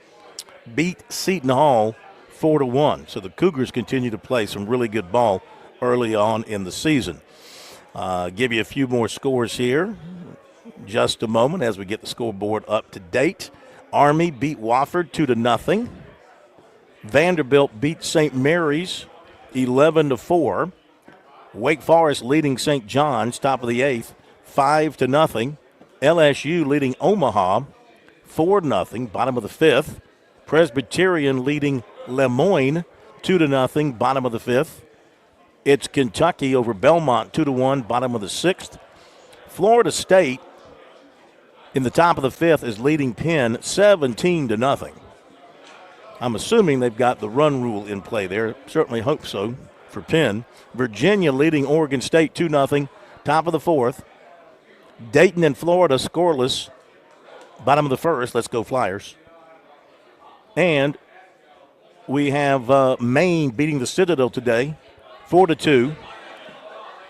beat Seton Hall 4-1. So the Cougars continue to play some really good ball early on in the season. Give you a few more scores here. Just a moment as we get the scoreboard up to date. Army beat Wofford 2-0. Vanderbilt beat St. Mary's 11-4. Wake Forest leading St. John's, top of the eighth, 5-0. LSU leading Omaha 4-0, bottom of the fifth. Presbyterian leading Lemoyne 2-0, bottom of the fifth. It's Kentucky over Belmont 2-1, bottom of the sixth. Florida State in the top of the fifth is leading Penn 17-0. I'm assuming they've got the run rule in play there. Certainly hope so for Penn. Virginia leading Oregon State 2-0, top of the fourth. Dayton and Florida scoreless, bottom of the first. Let's go Flyers. And we have Maine beating the Citadel today 4-2.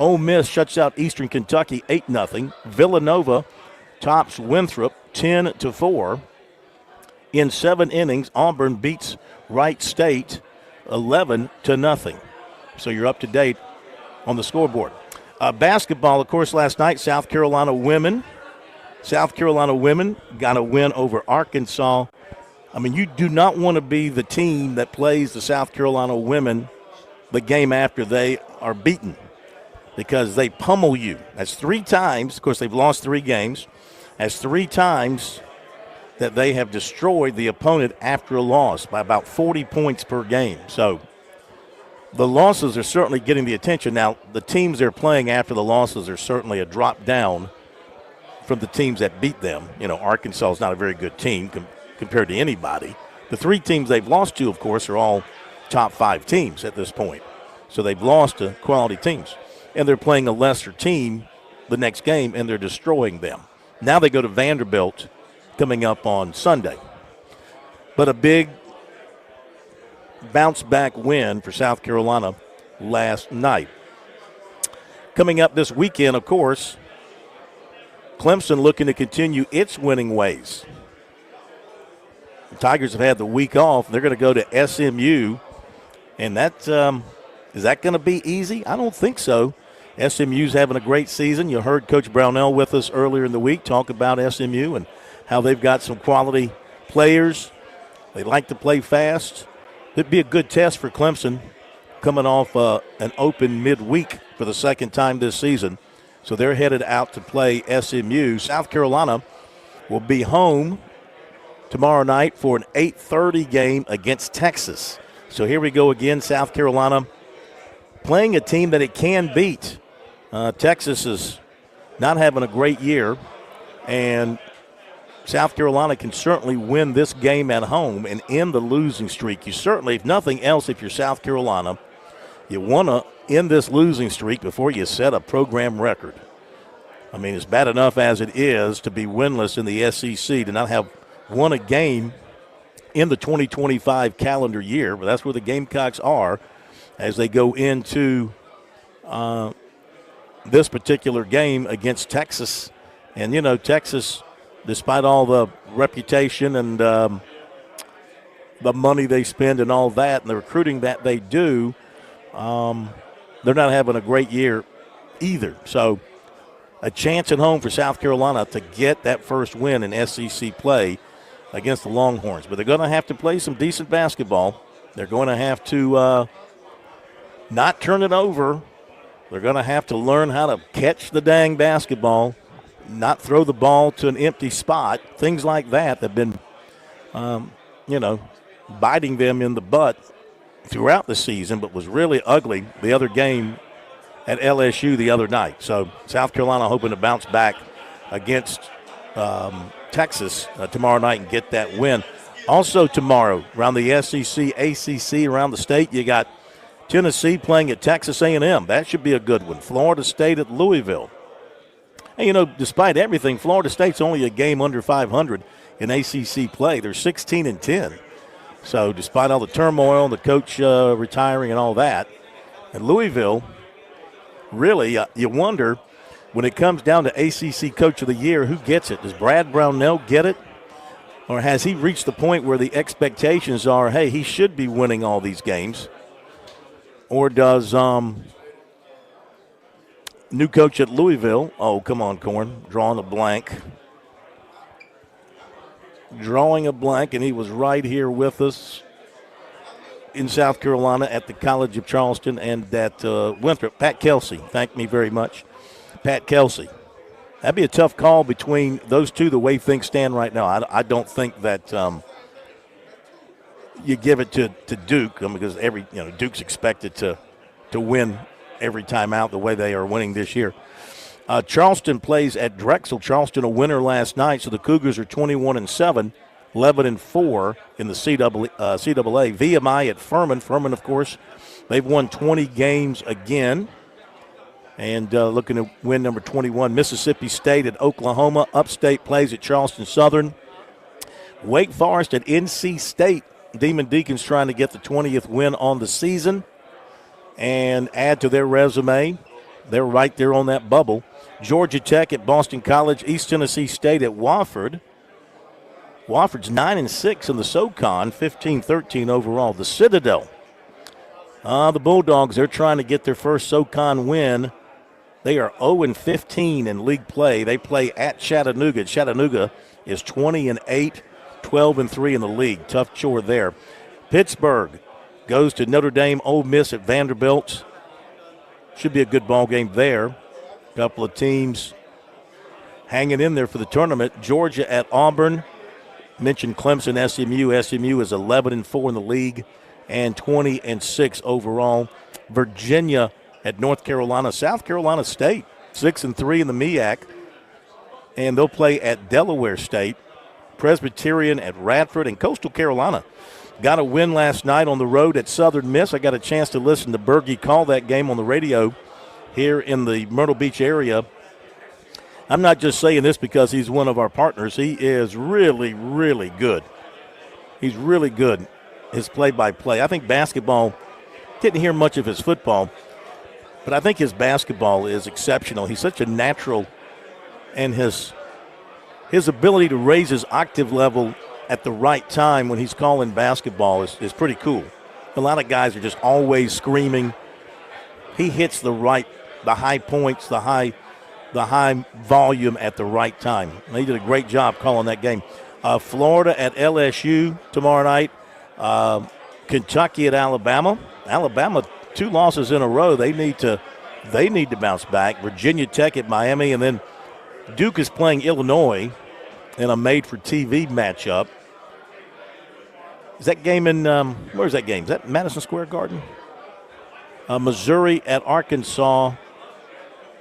Ole Miss shuts out Eastern Kentucky 8-0. Villanova tops Winthrop 10-4. In 7 innings, Auburn beats Wright State 11-0. So you're up to date on the scoreboard. Basketball, of course, last night, South Carolina women got a win over Arkansas. I mean, you do not want to be the team that plays the South Carolina women the game after they are beaten, because they pummel you. That's 3 times. Of course, they've lost 3 games. That's 3 times that they have destroyed the opponent after a loss by about 40 points per game. So the losses are certainly getting the attention. Now, the teams they're playing after the losses are certainly a drop down from the teams that beat them. You know, Arkansas is not a very good team compared to anybody. The 3 teams they've lost to, of course, are all top 5 teams at this point. So they've lost to quality teams. And they're playing a lesser team the next game, and they're destroying them. Now they go to Vanderbilt coming up on Sunday. But a big bounce-back win for South Carolina last night. Coming up this weekend, of course, Clemson looking to continue its winning ways. The Tigers have had the week off. They're going to go to SMU, and that is that going to be easy? I don't think so. SMU's having a great season. You heard Coach Brownell with us earlier in the week talk about SMU and how they've got some quality players. They like to play fast. It'd be a good test for Clemson coming off an open midweek for the second time this season. So they're headed out to play SMU. South Carolina will be home tomorrow night for an 8:30 game against Texas. So here we go again, South Carolina playing a team that it can beat. Texas is not having a great year, and South Carolina can certainly win this game at home and end the losing streak. You certainly, if nothing else, if you're South Carolina, you want to end this losing streak before you set a program record. I mean, it's bad enough as it is to be winless in the SEC, to not have won a game in the 2025 calendar year, but that's where the Gamecocks are as they go into this particular game against Texas. And, you know, Texas, despite all the reputation and the money they spend and all that and the recruiting that they do, they're not having a great year either. So a chance at home for South Carolina to get that first win in SEC play against the Longhorns. But they're going to have to play some decent basketball. They're going to have to not turn it over. They're going to have to learn how to catch the dang basketball, not throw the ball to an empty spot. Things like that have been, biting them in the butt throughout the season, but was really ugly the other game at LSU the other night. So South Carolina hoping to bounce back against Texas tomorrow night and get that win. Also tomorrow, around the SEC, ACC, around the state, you got Tennessee playing at Texas A&M. That should be a good one. Florida State at Louisville. And, you know, despite everything, Florida State's only a game under 500 in ACC play. They're 16-10. So despite all the turmoil, the coach retiring and all that, and Louisville, really, you wonder, when it comes down to ACC Coach of the Year, who gets it? Does Brad Brownell get it? Or has he reached the point where the expectations are, hey, he should be winning all these games? Or does new coach at Louisville, oh, come on, Corn, drawing a blank, and he was right here with us in South Carolina at the College of Charleston and at Winthrop. Pat Kelsey, thank me very much. Pat Kelsey. That'd be a tough call between those two the way things stand right now. I don't think that you give it to Duke because Duke's expected to win every time out the way they are winning this year. Charleston plays at Drexel. Charleston a winner last night, so the Cougars are 21-7, 11-4 in the CAA. VMI at Furman. Furman, of course, they've won 20 games again. And looking to win number 21, Mississippi State at Oklahoma. Upstate plays at Charleston Southern. Wake Forest at NC State. Demon Deacons trying to get the 20th win on the season and add to their resume. They're right there on that bubble. Georgia Tech at Boston College, East Tennessee State at Wofford. Wofford's 9-6 in the SoCon, 15-13 overall. The Citadel. The Bulldogs, they're trying to get their first SoCon win. They are 0-15 in league play. They play at Chattanooga. Chattanooga is 20-8, 12-3 in the league. Tough chore there. Pittsburgh goes to Notre Dame. Ole Miss at Vanderbilt. Should be a good ball game there. A couple of teams hanging in there for the tournament. Georgia at Auburn. Mentioned Clemson, SMU. SMU is 11-4 in the league and 20-6 overall. Virginia at North Carolina. South Carolina State, 6-3 in the MEAC, and they'll play at Delaware State. Presbyterian at Radford, and Coastal Carolina got a win last night on the road at Southern Miss. I got a chance to listen to Bergie call that game on the radio here in the Myrtle Beach area. I'm not just saying this because he's one of our partners. He is really, really good. He's really good, his play-by-play. I think basketball, didn't hear much of his football, but I think his basketball is exceptional. He's such a natural, and his ability to raise his octave level at the right time when he's calling basketball is pretty cool. A lot of guys are just always screaming. He hits the high points, the high volume at the right time. He did a great job calling that game. Florida at LSU tomorrow night. Kentucky at Alabama. Alabama, 2 losses in a row. They need to bounce back. Virginia Tech at Miami, and then Duke is playing Illinois in a made-for-TV matchup. Is that game in where's that game? Is that Madison Square Garden? Missouri at Arkansas.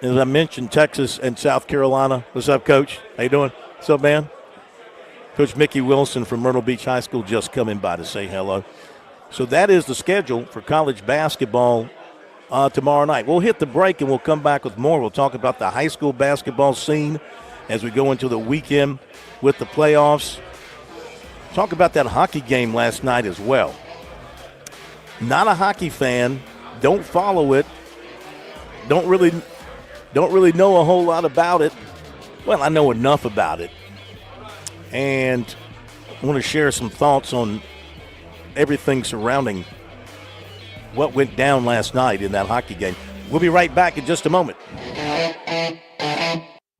As I mentioned, Texas and South Carolina. What's up, Coach? How you doing? What's up, man? Coach Mickey Wilson from Myrtle Beach High School just coming by to say hello. So that is the schedule for college basketball tomorrow night. We'll hit the break and we'll come back with more. We'll talk about the high school basketball scene as we go into the weekend with the playoffs. Talk about that hockey game last night as well. Not a hockey fan. Don't follow it. Don't really know a whole lot about it. Well, I know enough about it. And I want to share some thoughts on everything surrounding what went down last night in that hockey game. We'll be right back in just a moment.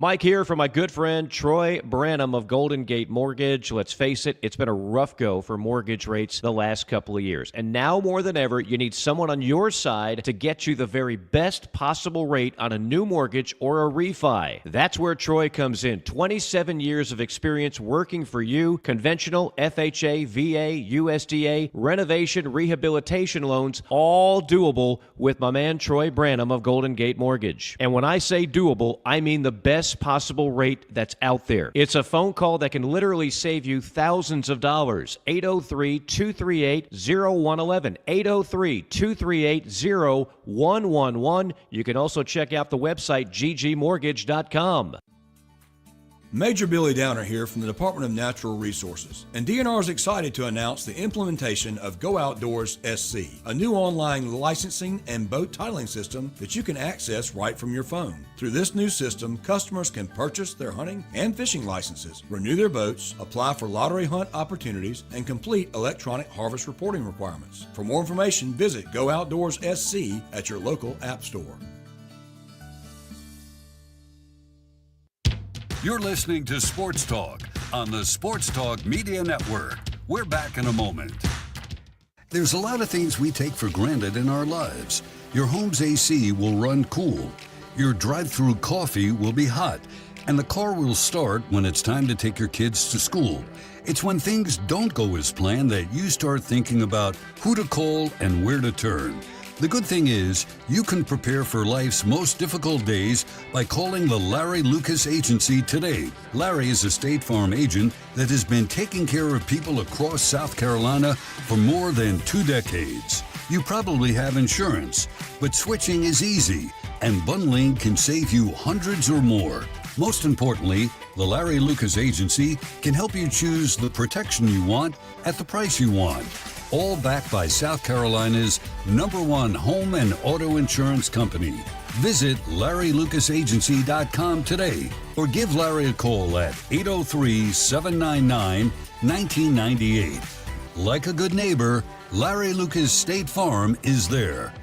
Mike here for my good friend Troy Branham of Golden Gate Mortgage. Let's face it, it's been a rough go for mortgage rates the last couple of years. And now more than ever, you need someone on your side to get you the very best possible rate on a new mortgage or a refi. That's where Troy comes in. 27 years of experience working for you. Conventional, FHA, VA, USDA, renovation, rehabilitation loans, all doable with my man Troy Branham of Golden Gate Mortgage. And when I say doable, I mean the best possible rate that's out there. It's a phone call that can literally save you thousands of dollars. 803-238-0111. 803-238-0111. You can also check out the website ggmortgage.com. Major Billy Downer here from the Department of Natural Resources, and DNR is excited to announce the implementation of Go Outdoors SC, a new online licensing and boat titling system that you can access right from your phone. Through this new system, customers can purchase their hunting and fishing licenses, renew their boats, apply for lottery hunt opportunities, and complete electronic harvest reporting requirements. For more information, visit Go Outdoors SC at your local app store. You're listening to Sports Talk on the Sports Talk Media Network. We're back in a moment. There's a lot of things we take for granted in our lives. Your home's AC will run cool. Your drive-through coffee will be hot. And the car will start when it's time to take your kids to school. It's when things don't go as planned that you start thinking about who to call and where to turn. The good thing is, you can prepare for life's most difficult days by calling the Larry Lucas Agency today. Larry is a State Farm agent that has been taking care of people across South Carolina for more than 2 decades. You probably have insurance, but switching is easy, and bundling can save you hundreds or more. Most importantly, the Larry Lucas Agency can help you choose the protection you want at the price you want. All backed by South Carolina's #1 home and auto insurance company. Visit LarryLucasAgency.com today or give Larry a call at 803-799-1998. Like a good neighbor, Larry Lucas State Farm is there.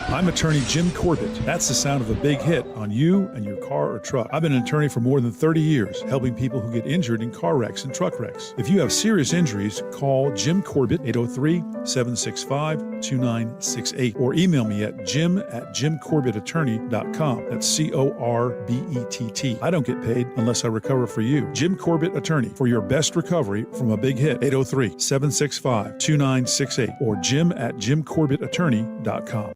I'm attorney Jim Corbett. That's the sound of a big hit on you and your car or truck. I've been an attorney for more than 30 years, helping people who get injured in car wrecks and truck wrecks. If you have serious injuries, call Jim Corbett, 803-765-2968, or email me at jim@jimcorbettattorney.com. That's CORBETT. I don't get paid unless I recover for you. Jim Corbett Attorney, for your best recovery from a big hit, 803-765-2968, or jim@jimcorbettattorney.com.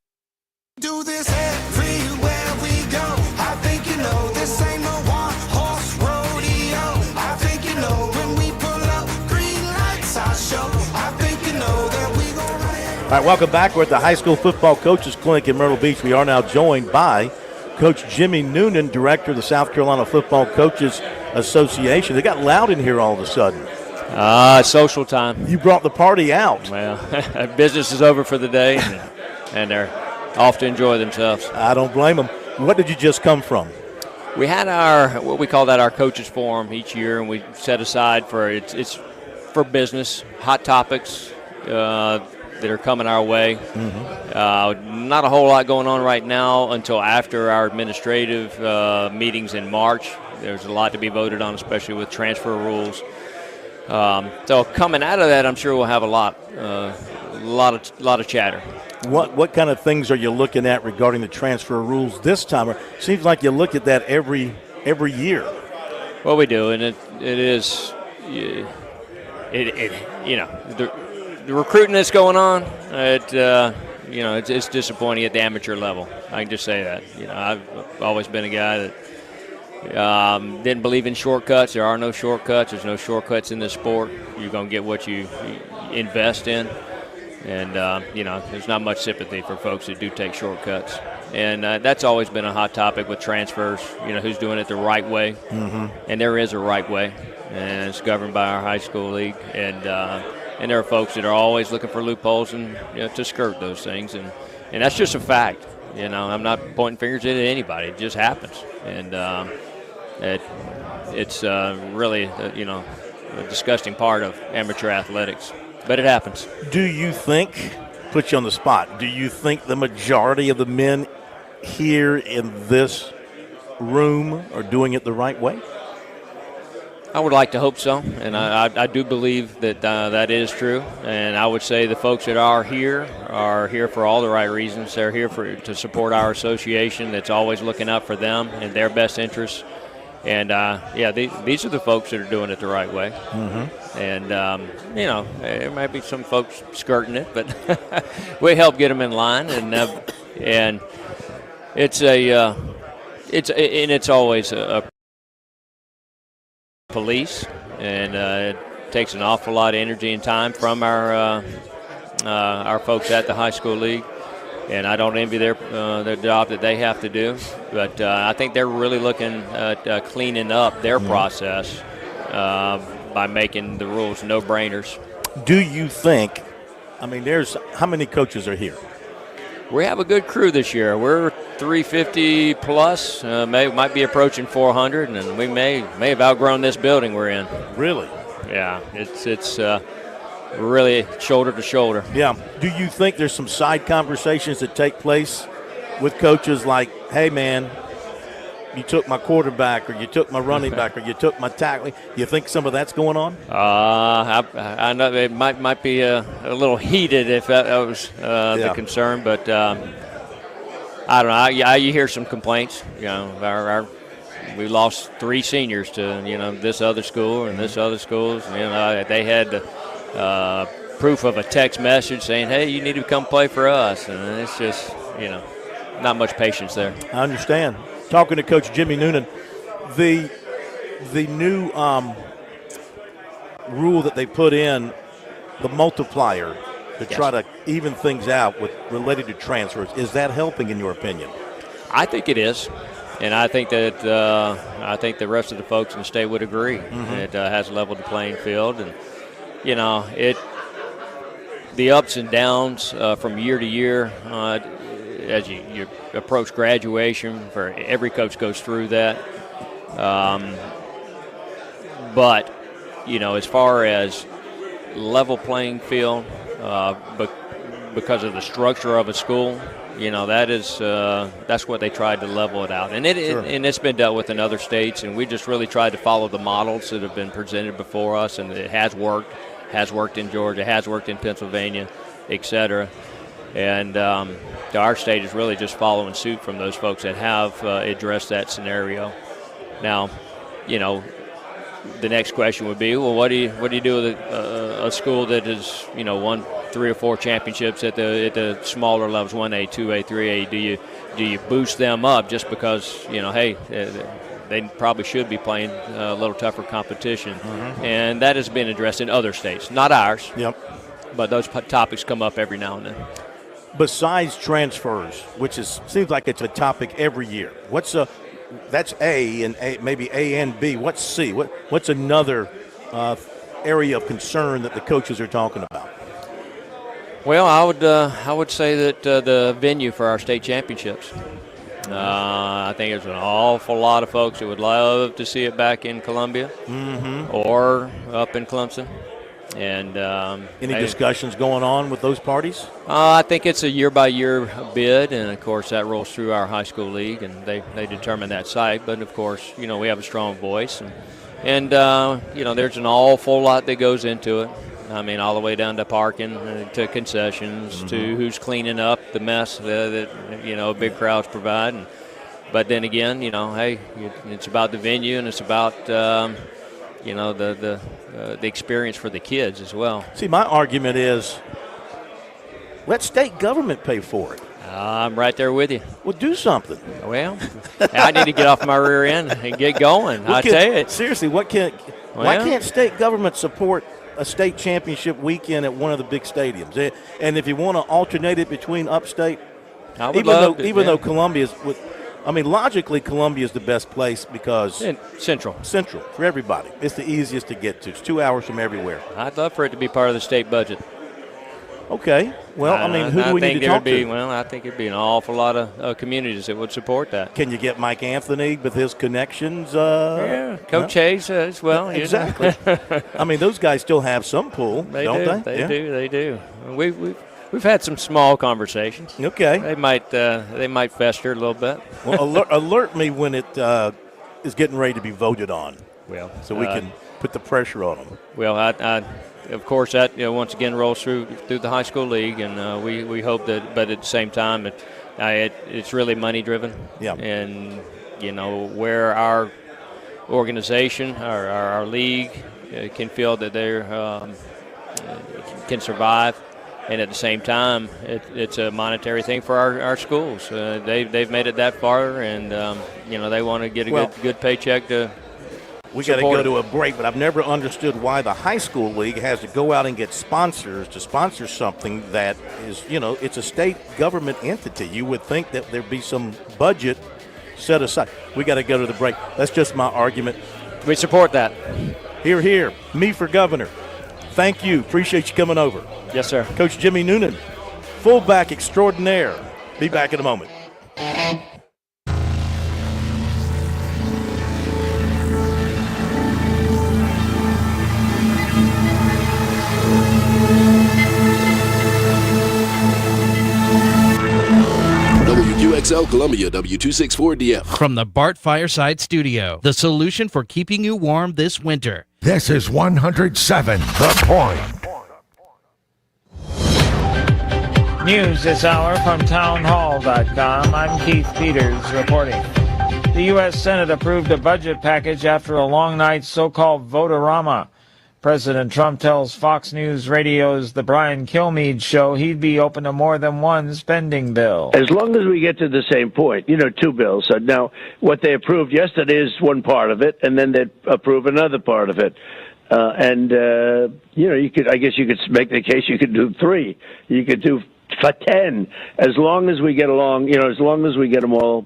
Do this everywhere we go. I think you know this ain't no one-horse rodeo. I think you know when we pull up, green lights our show. I think you know that we gon' run. All right, welcome back. We're at the High School Football Coaches Clinic in Myrtle Beach. We are now joined by Coach Jimmy Noonan, Director of the South Carolina Football Coaches Association. They got loud in here all of a sudden. Social time. You brought the party out. Well, business is over for the day, and they're off to enjoy themselves. I don't blame them. What did you just come from? We had what we call our coaches forum each year, and we set aside it's for business, hot topics that are coming our way. Mm-hmm. Not a whole lot going on right now until after our administrative meetings in March. There's a lot to be voted on, especially with transfer rules. So coming out of that, I'm sure we'll have a lot of chatter. What kind of things are you looking at regarding the transfer rules this time? It seems like you look at that every year. Well, we do, and it is the recruiting that's going on. It's disappointing at the amateur level. I can just say that. I've always been a guy that didn't believe in shortcuts. There are no shortcuts. There's no shortcuts in this sport. You're going to get what you invest in. And, there's not much sympathy for folks that do take shortcuts. And that's always been a hot topic with transfers, who's doing it the right way. Mm-hmm. And there is a right way, and it's governed by our high school league. And there are folks that are always looking for loopholes and to skirt those things. And that's just a fact. I'm not pointing fingers at anybody. It just happens. And it's really, a disgusting part of amateur athletics. But it happens. Do you think, put you on the spot, do you think the majority of the men here in this room are doing it the right way? I would like to hope so, and I do believe that that is true. And I would say the folks that are here for all the right reasons. They're here to support our association that's always looking out for them and their best interests. And, these are the folks that are doing it the right way. Mm-hmm. And, there might be some folks skirting it, but we help get them in line. And it's always a police, and it takes an awful lot of energy and time from our folks at the high school league. And I don't envy their job that they have to do. But I think they're really looking at cleaning up their process by making the rules no-brainers. Do you think, there's how many coaches are here? We have a good crew this year. We're 350 plus, might be approaching 400, and we may have outgrown this building we're in. Really? Yeah, it's really shoulder to shoulder. Yeah. Do you think there's some side conversations that take place with coaches like, hey, man, you took my quarterback, or you took my running back, or you took my tackle? You think some of that's going on? I know it might be a little heated if that was the concern, but I don't know. You hear some complaints. We lost 3 seniors to this other school and this other school. They had proof of a text message saying, hey, you need to come play for us. And it's just, not much patience there. I understand. Talking to Coach Jimmy Noonan, the new rule that they put in, the multiplier to try to even things out related to transfers, is that helping in your opinion? I think it is. And I think that the rest of the folks in the state would agree. Mm-hmm. It has leveled the playing field. And, the ups and downs from year to year as you approach graduation. For every coach goes through that. But, as far as level playing field, because of the structure of a school, that's what they tried to level it out. And it's been dealt with in other states, and we just really tried to follow the models that have been presented before us, and it has worked. Has worked in Georgia, has worked in Pennsylvania, et cetera. And our state is really just following suit from those folks that have addressed that scenario. Now, the next question would be, well, what do you do with a school that has won 3 or 4 championships at the smaller levels, 1A, 2A, 3A? Do you boost them up just because hey, they probably should be playing a little tougher competition? Mm-hmm. And that has been addressed in other states, not ours. Yep. But those topics come up every now and then. Besides transfers, which seems like it's a topic every year, that's A, and maybe A and B. What's C? What's another area of concern that the coaches are talking about? Well, I would say that the venue for our state championships. I think there's an awful lot of folks that would love to see it back in Columbia or up in Clemson. And any discussions going on with those parties? I think it's a year-by-year bid, and of course that rolls through our high school league, and they determine that site. But of course, we have a strong voice, and there's an awful lot that goes into it. I mean, all the way down to parking, to concessions, to who's cleaning up the mess that big crowds provide. But then again, hey, it's about the venue, and it's about the experience for the kids as well. See, my argument is, let state government pay for it. I'm right there with you. Well, do something. Well, I need to get off my rear end and get going. I tell you. Seriously, why can't state government support a state championship weekend at one of the big stadiums? And if you want to alternate it between upstate, even though Columbia's logically Columbia is the best place because Central for everybody. It's the easiest to get to. It's 2 hours from everywhere. I'd love for it to be part of the state budget. Okay. Well, who do we need to talk to? Well, I think it'd be an awful lot of communities that would support that. Can you get Mike Anthony with his connections? Coach Hayes as well. Exactly. Those guys still have some pull, don't they? They do. We've had some small conversations. Okay. They might fester a little bit. Well, alert me when it is getting ready to be voted on. Well, so we can put the pressure on them. Well, of course, that once again rolls through the high school league, and we hope that. But at the same time, it's really money driven. Yeah. And where our organization, our league, can feel that they can survive. And at the same time, it's a monetary thing for our schools. They've made it that far, and they want to get a good paycheck to. We got to go to a break, but I've never understood why the high school league has to go out and get sponsors to sponsor something that is, it's a state government entity. You would think that there'd be some budget set aside. We got to go to the break. That's just my argument. We support that. Hear, hear. Me for governor. Thank you. Appreciate you coming over. Yes, sir. Coach Jimmy Noonan, fullback extraordinaire. Be back in a moment. WQXL Columbia, W264DF. From the Bart Fireside Studio, the solution for keeping you warm this winter. This is 107 The Point. News this hour from townhall.com. I'm Keith Peters reporting. The U.S. Senate approved a budget package after a long night's so-called vote-a-rama. President Trump tells Fox News Radio's The Brian Kilmeade Show he'd be open to more than one spending bill. As long as we get to the same point, 2 bills. So now, what they approved yesterday is one part of it, and then they approve another part of it. You could make the case you could do 3. You could do 10, as long as we get along, as long as we get them all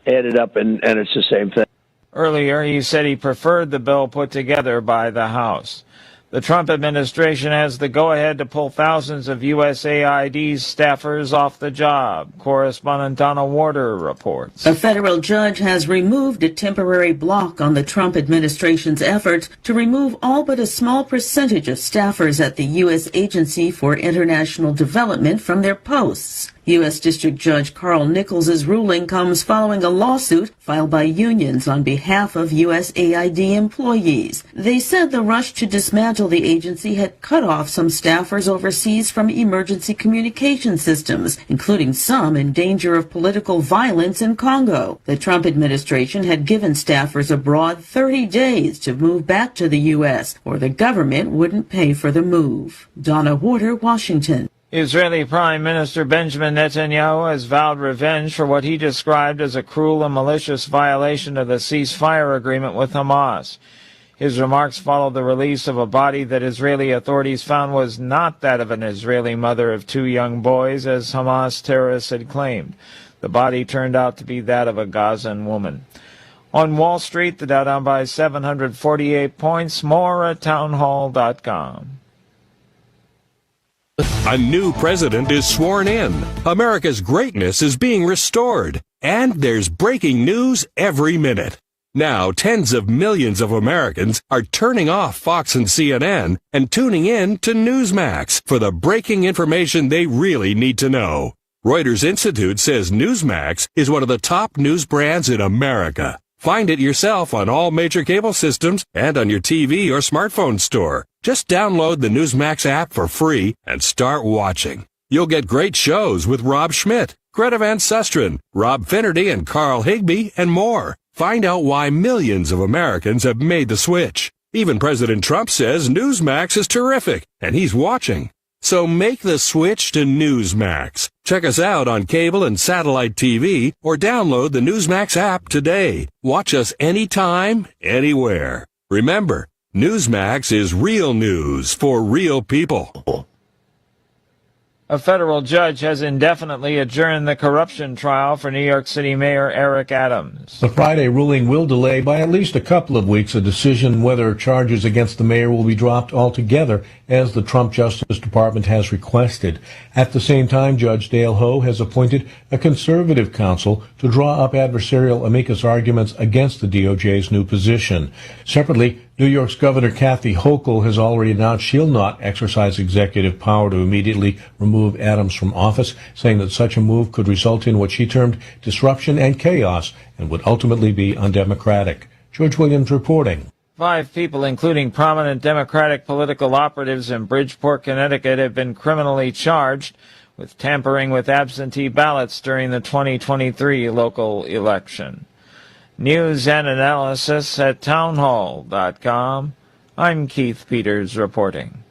added up and it's the same thing. Earlier, he said he preferred the bill put together by the House. The Trump administration has the go-ahead to pull thousands of USAID staffers off the job. Correspondent Donna Warder reports. A federal judge has removed a temporary block on the Trump administration's efforts to remove all but a small percentage of staffers at the U.S. Agency for International Development from their posts. U.S. District Judge Carl Nichols' ruling comes following a lawsuit filed by unions on behalf of USAID employees. They said the rush to dismantle the agency had cut off some staffers overseas from emergency communication systems, including some in danger of political violence in Congo. The Trump administration had given staffers abroad 30 days to move back to the U.S., or the government wouldn't pay for the move. Donna Warder, Washington. Israeli Prime Minister Benjamin Netanyahu has vowed revenge for what he described as a cruel and malicious violation of the ceasefire agreement with Hamas. His remarks followed the release of a body that Israeli authorities found was not that of an Israeli mother of 2 young boys, as Hamas terrorists had claimed. The body turned out to be that of a Gazan woman. On Wall Street, the Dow down by 748 points. More at townhall.com. A new president is sworn in. America's greatness is being restored. And there's breaking news every minute. Now, tens of millions of Americans are turning off Fox and CNN and tuning in to Newsmax for the breaking information they really need to know. Reuters Institute says Newsmax is one of the top news brands in America. Find it yourself on all major cable systems and on your TV or smartphone store. Just download the Newsmax app for free and start watching. You'll get great shows with Rob Schmidt, Greta Van Susteren, Rob Finnerty, and Carl Higbee, and more. Find out why millions of Americans have made the switch. Even President Trump says Newsmax is terrific, and he's watching. So make the switch to Newsmax. Check us out on cable and satellite TV or download the Newsmax app today. Watch us anytime, anywhere. Remember, Newsmax is real news for real people. A federal judge has indefinitely adjourned the corruption trial for New York City Mayor Eric Adams. The Friday ruling will delay by at least a couple of weeks a decision whether charges against the mayor will be dropped altogether, as the Trump Justice Department has requested. At the same time, Judge Dale Ho has appointed a conservative counsel to draw up adversarial amicus arguments against the DOJ's new position. Separately, New York's Governor Kathy Hochul has already announced she'll not exercise executive power to immediately remove Adams from office, saying that such a move could result in what she termed disruption and chaos and would ultimately be undemocratic. George Williams reporting. 5 people, including prominent Democratic political operatives in Bridgeport, Connecticut, have been criminally charged with tampering with absentee ballots during the 2023 local election. News and analysis at townhall.com. I'm Keith Peters reporting.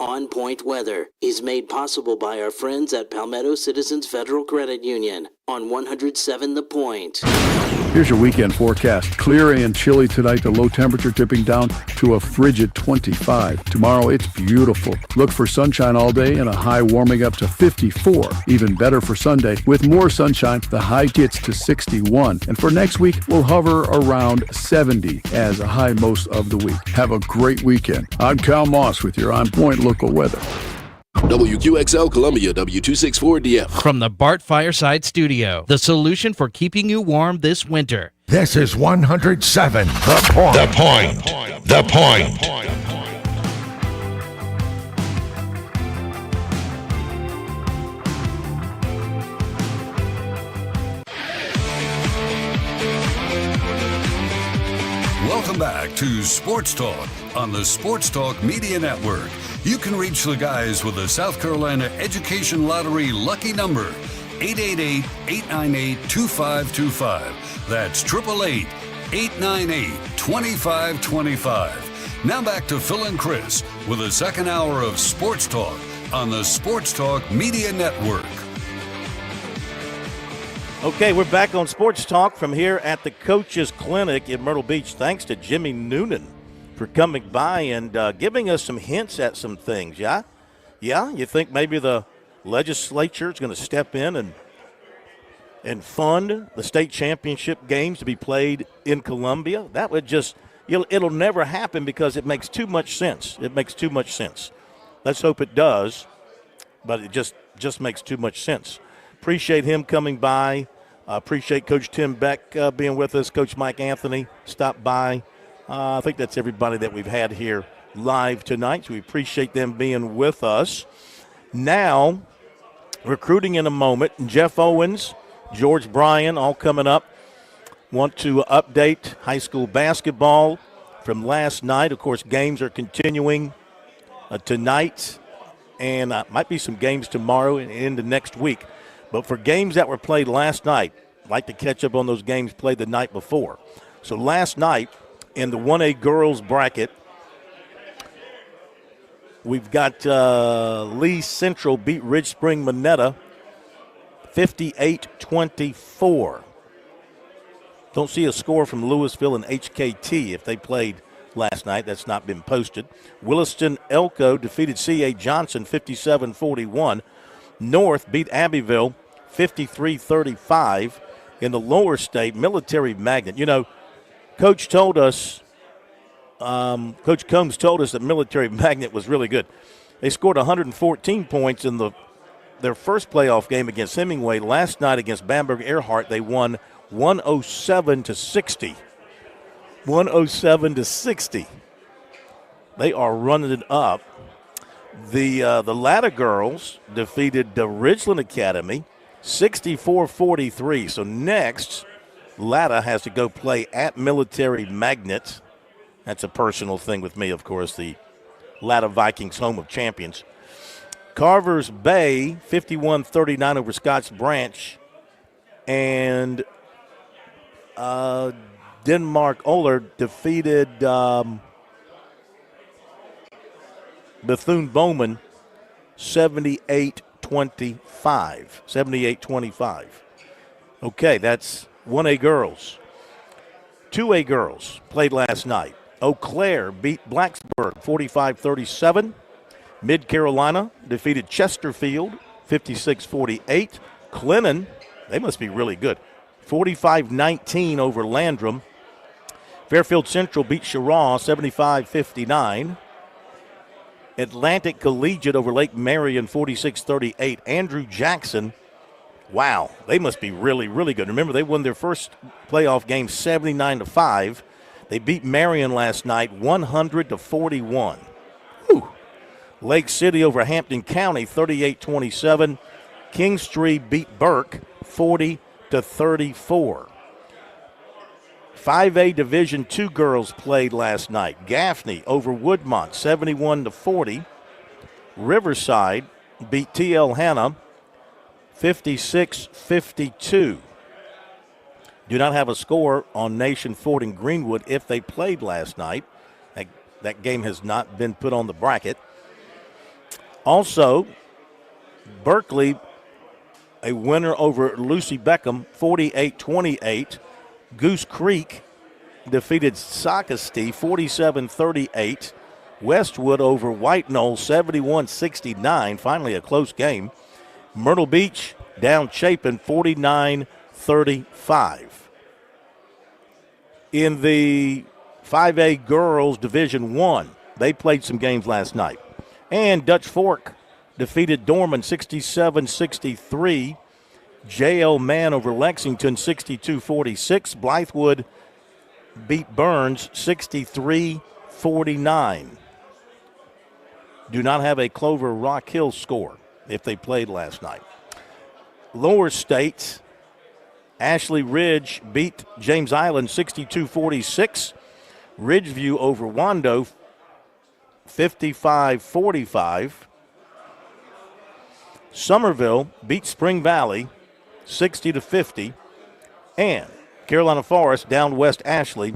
On Point Weather is made possible by our friends at Palmetto Citizens Federal Credit Union on 107 The Point. Here's your weekend forecast. Clear and chilly tonight, the low temperature dipping down to a frigid 25. Tomorrow, it's beautiful. Look for sunshine all day and a high warming up to 54. Even better for Sunday. With more sunshine, the high gets to 61. And for next week, we'll hover around 70 as a high most of the week. Have a great weekend. I'm Cal Moss with your On Point local weather. WQXL Columbia, W264DF. From the Bart Fireside Studio, the solution for keeping you warm this winter. This is 107 The Point. The Point. The Point. Welcome back to Sports Talk on the Sports Talk Media Network. You can reach the guys with the South Carolina Education Lottery lucky number, 888-898-2525. That's 888-898-2525. Now back to Phil and Chris with the second hour of Sports Talk on the Sports Talk Media Network. Okay, we're back on Sports Talk from here at the Coaches Clinic in Myrtle Beach. Thanks to Jimmy Noonan for coming by and giving us some hints at some things, yeah? Yeah, you think maybe the legislature is going to step in and fund the state championship games to be played in Columbia? That would just it'll never happen because it makes too much sense. It makes too much sense. Let's hope it does, but it just makes too much sense. Appreciate him coming by. Appreciate Coach Tim Beck being with us. Coach Mike Anthony stopped by. I think that's everybody that we've had here live tonight, so we appreciate them being with us. Now, recruiting in a moment. Jeff Owens, George Bryan, all coming up. Want to update high school basketball from last night. Of course, games are continuing tonight, and might be some games tomorrow and into next week. But for games that were played last night, I'd like to catch up on those games played the night before. So last night in the 1A girls bracket, we've got Lee Central beat Ridge Spring Monetta 58-24. Don't see a score from Louisville and HKT if they played last night. That's not been posted. Williston Elko defeated C.A. Johnson 57-41. North beat Abbeville 53-35. In the lower state, Military Magnet. You know, Coach told us, Coach Combs told us that Military Magnet was really good. They scored 114 points in their first playoff game against Hemingway. Last night against Bamberg Earhart, they won 107-60. 107-60. They are running it up. The Latta girls defeated the Ridgeland Academy 64-43. So next, Latta has to go play at Military Magnet. That's a personal thing with me, of course, the Latta Vikings, home of champions. Carvers Bay 51-39 over Scotts Branch. And Denmark Oler defeated Bethune-Bowman 78-25. 78-25. Okay, that's 1A girls. 2A girls played last night. Eau Claire beat Blacksburg 45-37. Mid Carolina defeated Chesterfield 56-48. Clinton, they must be really good, 45-19 over Landrum. Fairfield Central beat Cheraw 75-59. Atlantic Collegiate over Lake Marion 46-38. Andrew Jackson, wow, they must be really, really good. Remember, they won their first playoff game 79-5. They beat Marion last night 100-41. Whew. Lake City over Hampton County 38-27. Kingstree beat Burke 40-34. 5A Division II girls played last night. Gaffney over Woodmont 71-40. Riverside beat TL Hanna 56-52. Do not have a score on Nation Ford and Greenwood if they played last night. That game has not been put on the bracket. Also, Berkeley, a winner over Lucy Beckham 48-28. Goose Creek defeated Socastee 47-38. Westwood over White Knoll 71-69. Finally a close game. Myrtle Beach down Chapin 49-35. In the 5A Girls Division I, they played some games last night. And Dutch Fork defeated Dorman 67-63. J.L. Mann over Lexington 62-46. Blythewood beat Burns 63-49. Do not have a Clover Rock Hill score if they played last night. Lower States, Ashley Ridge beat James Island 62-46. Ridgeview over Wando 55-45. Somerville beat Spring Valley 60-50. And Carolina Forest down West Ashley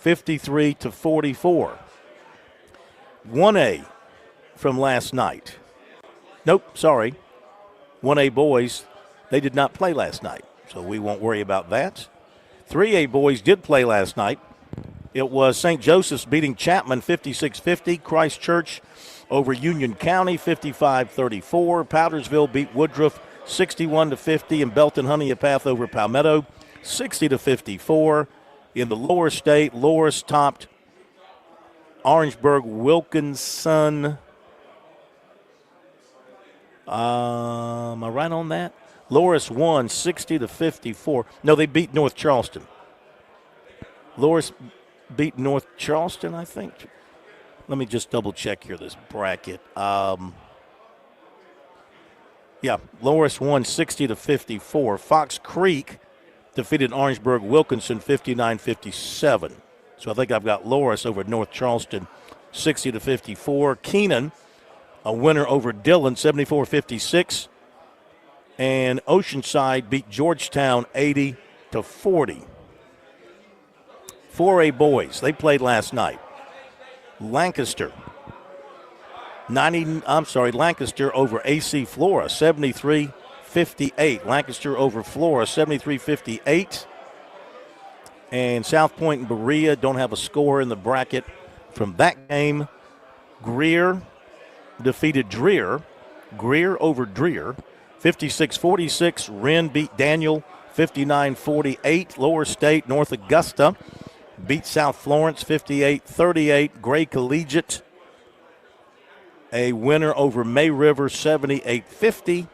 53-44. 1A from last night. Nope, sorry. 1A boys, they did not play last night, so we won't worry about that. 3A boys did play last night. It was St. Joseph's beating Chapman 56-50. Christchurch over Union County 55-34. Powdersville beat Woodruff 61-50. And Belton Honeypath over Palmetto 60-54. In the lower state, Loris topped Orangeburg Wilkinson. Am I right on that? Loris won 60-54. No, they beat North Charleston. Loris beat North Charleston, I think. Let me just double check here this bracket. Loris won 60-54. Fox Creek defeated Orangeburg Wilkinson 59-57. So I think I've got Loris over North Charleston 60-54. Keenan, a winner over Dillon 74-56. And Oceanside beat Georgetown 80-40. 4A boys, they played last night. Lancaster over AC Flora 73-58. Lancaster over Flora 73-58. And South Point and Berea don't have a score in the bracket from that game. Greer defeated Dreer. Greer over Dreer 56-46. Wren beat Daniel 59-48. Lower State, North Augusta beat South Florence 58-38. Gray Collegiate, a winner over May River 78-50.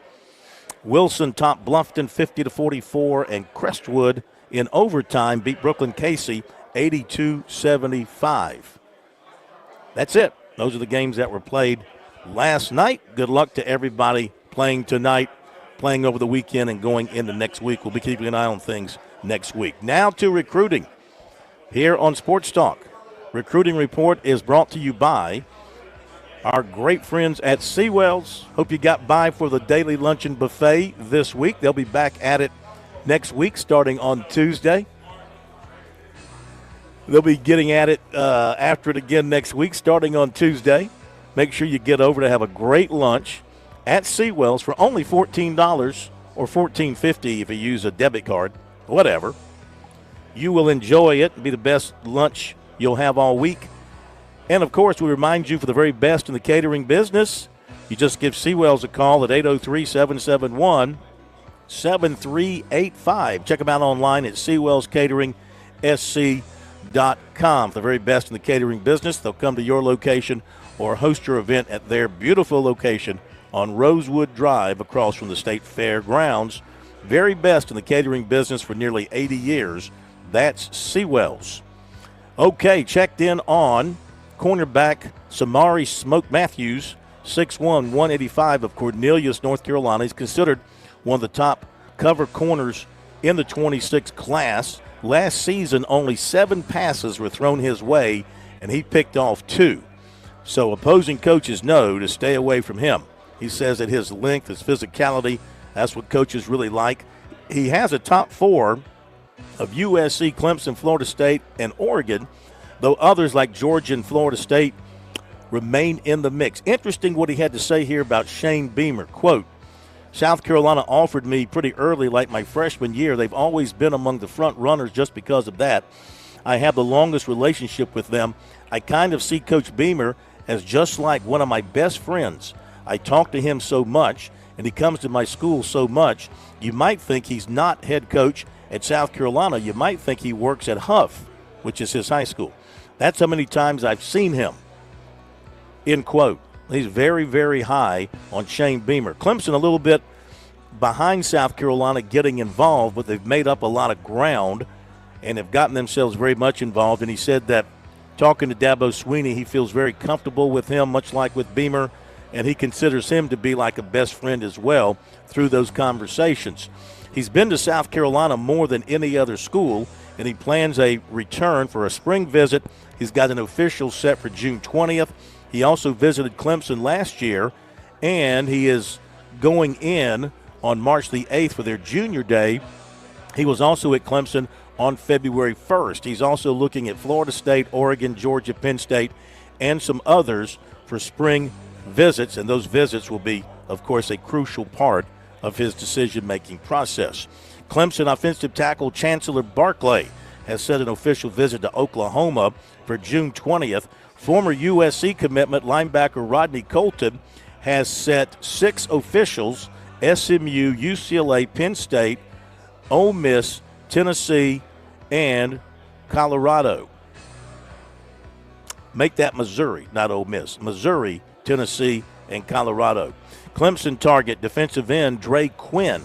Wilson topped Bluffton 50-44. And Crestwood in overtime beat Brooklyn Casey 82-75. That's it. Those are the games that were played last night. Good luck to everybody playing tonight, playing over the weekend, and going into next week. We'll be keeping an eye on things next week. Now to recruiting here on Sports Talk. Recruiting Report is brought to you by our great friends at Seawells. Hope you got by for the daily luncheon buffet this week. They'll be back at it next week starting on Tuesday. They'll be getting at it after it again next week starting on Tuesday. Make sure you get over to have a great lunch at Seawells for only $14 or $14.50 if you use a debit card, whatever. You will enjoy it and be the best lunch you'll have all week. And, of course, we remind you, for the very best in the catering business, you just give Seawells a call at 803-771-7385. Check them out online at SeawellsCateringSC.com. For the very best in the catering business, they'll come to your location or host your event at their beautiful location on Rosewood Drive across from the State Fairgrounds. Very best in the catering business for nearly 80 years. That's Seawells. Okay, checked in on cornerback Samari Smoke Matthews, 6'1", 185 of Cornelius, North Carolina. He's considered one of the top cover corners in the 26 class. Last season, only 7 passes were thrown his way, and he picked off 2. So opposing coaches know to stay away from him. He says that his length, his physicality, that's what coaches really like. He has a top 4 of USC, Clemson, Florida State, and Oregon, though others like Georgia and Florida State remain in the mix. Interesting what he had to say here about Shane Beamer. Quote, South Carolina offered me pretty early, like my freshman year. They've always been among the front runners just because of that. I have the longest relationship with them. I kind of see Coach Beamer as just like one of my best friends. I talk to him so much, and he comes to my school so much. You might think he's not head coach at South Carolina. You might think he works at Huff, which is his high school. That's how many times I've seen him. End quote. He's very, very high on Shane Beamer. Clemson a little bit behind South Carolina getting involved, but they've made up a lot of ground and have gotten themselves very much involved. And he said that talking to Dabo Swinney, he feels very comfortable with him, much like with Beamer, and he considers him to be like a best friend as well through those conversations. He's been to South Carolina more than any other school, and he plans a return for a spring visit. He's got an official set for June 20th. He also visited Clemson last year, and he is going in on March the 8th for their junior day. He was also at Clemson on February 1st. He's also looking at Florida State, Oregon, Georgia, Penn State, and some others for spring visits, and those visits will be, of course, a crucial part of his decision-making process. Clemson offensive tackle Chancellor Barkley has set an official visit to Oklahoma for June 20th. Former USC commitment linebacker Rodney Colton has set 6 officials: SMU, UCLA, Penn State, Ole Miss, Tennessee, and Colorado. Make that Missouri, not Ole Miss. Missouri, Tennessee, and Colorado. Clemson target defensive end Dre Quinn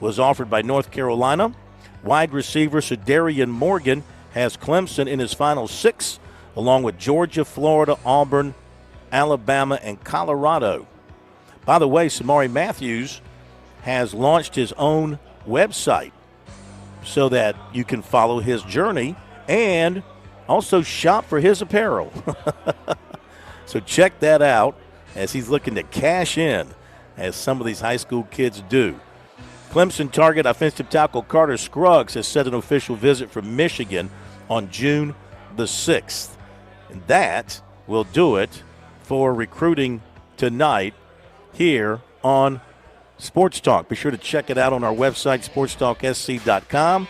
was offered by North Carolina. Wide receiver Sedarian Morgan has Clemson in his final 6, along with Georgia, Florida, Auburn, Alabama, and Colorado. By the way, Samari Matthews has launched his own website so that you can follow his journey and also shop for his apparel. So check that out as he's looking to cash in, as some of these high school kids do. Clemson target offensive tackle Carter Scruggs has set an official visit from Michigan on June the 6th. And that will do it for recruiting tonight here on Sports Talk. Be sure to check it out on our website, SportsTalkSC.com.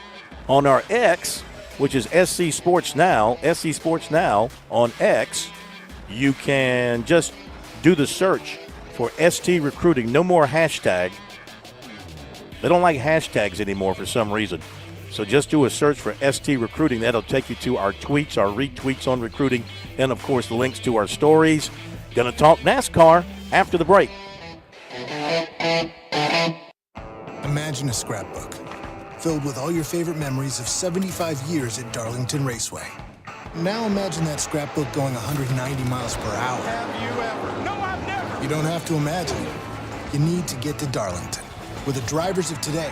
On our X, which is SC Sports Now on X, you can just do the search for ST Recruiting. No more hashtag. They don't like hashtags anymore for some reason. So just do a search for ST Recruiting. That'll take you to our tweets, our retweets on recruiting, and, of course, the links to our stories. Going to talk NASCAR after the break. Imagine a scrapbook filled with all your favorite memories of 75 years at Darlington Raceway. Now imagine that scrapbook going 190 miles per hour. Have you ever? No, I've never. You don't have to imagine it. You need to get to Darlington, where the drivers of today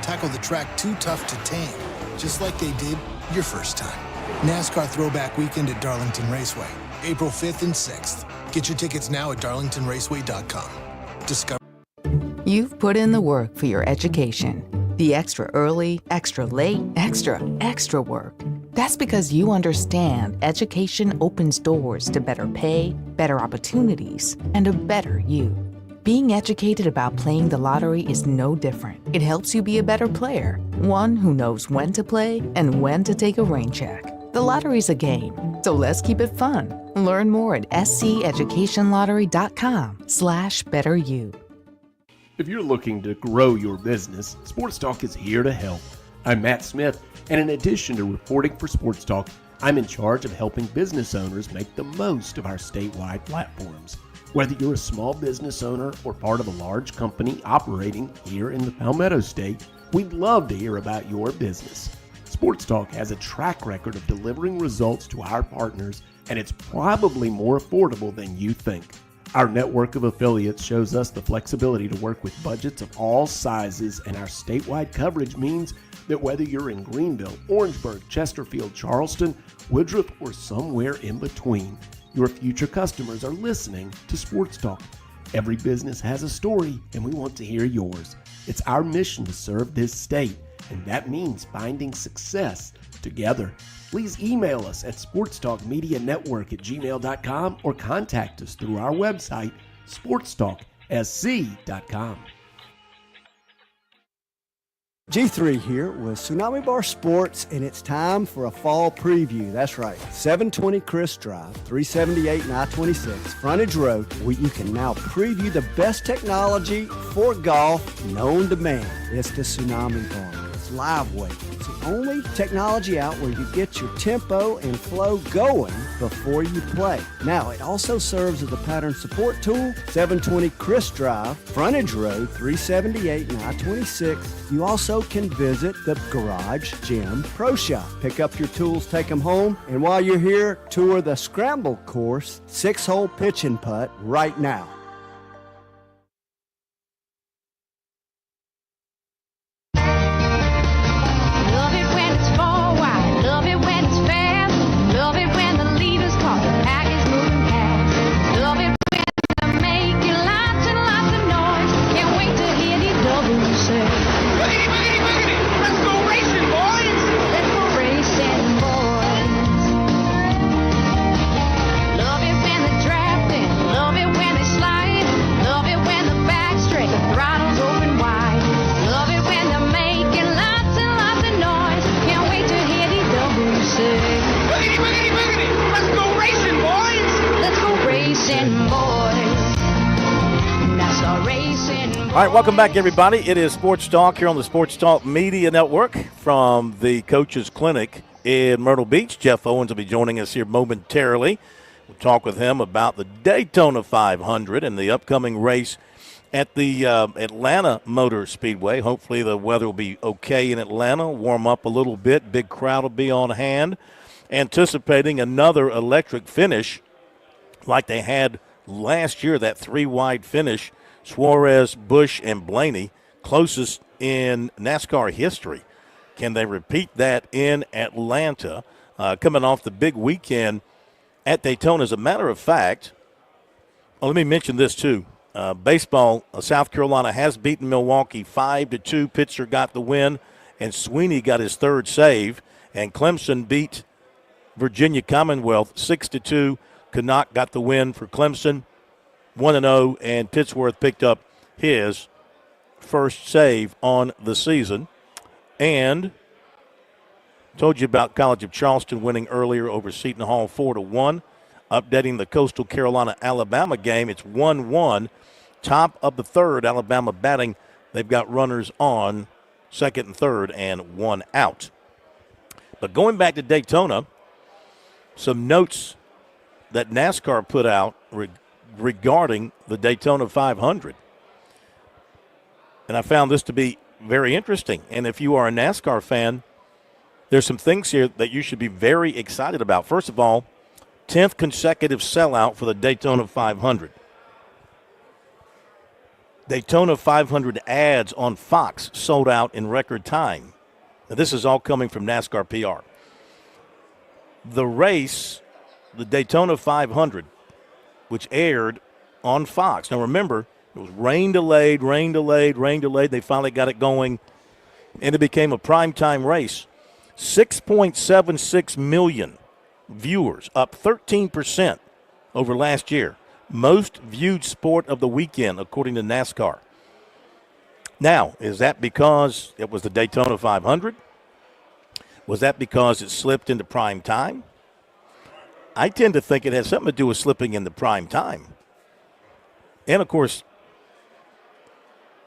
tackle the track too tough to tame, just like they did your first time. NASCAR Throwback Weekend at Darlington Raceway, April 5th and 6th. Get your tickets now at darlingtonraceway.com. Discover. You've put in the work for your education. The extra early, extra late, extra work. That's because you understand education opens doors to better pay, better opportunities, and a better you. Being educated about playing the lottery is no different. It helps you be a better player, one who knows when to play and when to take a rain check. The lottery's a game, so let's keep it fun. Learn more at sceducationlottery.com/betteryou. If you're looking to grow your business, Sports Talk is here to help. I'm Matt Smith, and in addition to reporting for Sports Talk, I'm in charge of helping business owners make the most of our statewide platforms. Whether you're a small business owner or part of a large company operating here in the Palmetto State, we'd love to hear about your business. Sports Talk has a track record of delivering results to our partners, and it's probably more affordable than you think. Our network of affiliates shows us the flexibility to work with budgets of all sizes, and our statewide coverage means that whether you're in Greenville, Orangeburg, Chesterfield, Charleston, Woodruff, or somewhere in between, your future customers are listening to Sports Talk. Every business has a story, and we want to hear yours. It's our mission to serve this state, and that means finding success together. Please email us at sportstalkmedianetwork@gmail.com or contact us through our website, sportstalksc.com. G3 here with Tsunami Bar Sports, and it's time for a fall preview. That's right, 720 Chris Drive, 378 and I-26, Frontage Road, where you can now preview the best technology for golf known to man. It's the Tsunami Bar. It's live weight. It's the only technology out where you get your tempo and flow going before you play. Now, it also serves as a pattern support tool. 720 Chris Drive, Frontage Road, 378 and I-26. You also can visit the Garage Gym Pro Shop. Pick up your tools, take them home, and while you're here, tour the Scramble Course 6-hole pitch and putt right now. Love it when it's 4 wide, love it when it's fast, love it when the leader's caught, the pack is moving past, love it when they're making lots and lots of noise, can't wait to hear these doubles say. Boogity, boogity, boogity, let's go racing, boys! Let's go racing, boys. Love it when they're drafting, love it when they slide, love it when the back's straight, the throttle's open wide, love it when they're making lots and lots of noise, can't wait to hear these doubles say. Boogity, boogity, boogity, let's go racing, boys! Let's go racing, boys. That's our racing. All right, welcome back, everybody. It is Sports Talk here on the Sports Talk Media Network from the Coaches Clinic in Myrtle Beach. Jeff Owens will be joining us here momentarily. We'll talk with him about the Daytona 500 and the upcoming race at the Atlanta Motor Speedway. Hopefully the weather will be okay in Atlanta, warm up a little bit. Big crowd will be on hand. Anticipating another electric finish like they had last year, that 3-wide finish, Suarez, Busch, and Blaney, closest in NASCAR history. Can they repeat that in Atlanta? Coming off the big weekend at Daytona. As a matter of fact, let me mention this too. Baseball, South Carolina has beaten Milwaukee 5-2. Pitzer got the win, and Sweeney got his third save. And Clemson beat Virginia Commonwealth 6-2. Canuck got the win for Clemson, 1-0, and Pittsworth picked up his first save on the season. And told you about College of Charleston winning earlier over Seton Hall 4-1. Updating the Coastal Carolina-Alabama game, it's 1-1. Top of the third, Alabama batting. They've got runners on second and third and one out. But going back to Daytona, some notes that NASCAR put out regarding the Daytona 500. And I found this to be very interesting. And if you are a NASCAR fan, there's some things here that you should be very excited about. First of all, 10th consecutive sellout for the Daytona 500. Daytona 500 ads on Fox sold out in record time. Now, this is all coming from NASCAR PR. The race, the Daytona 500, which aired on Fox. Now, remember, it was rain delayed. They finally got it going, and it became a primetime race. 6.76 million viewers, up 13% over last year. Most viewed sport of the weekend, according to NASCAR. Now, is that because it was the Daytona 500? Was that because it slipped into prime time? I tend to think it has something to do with slipping into prime time. And, of course,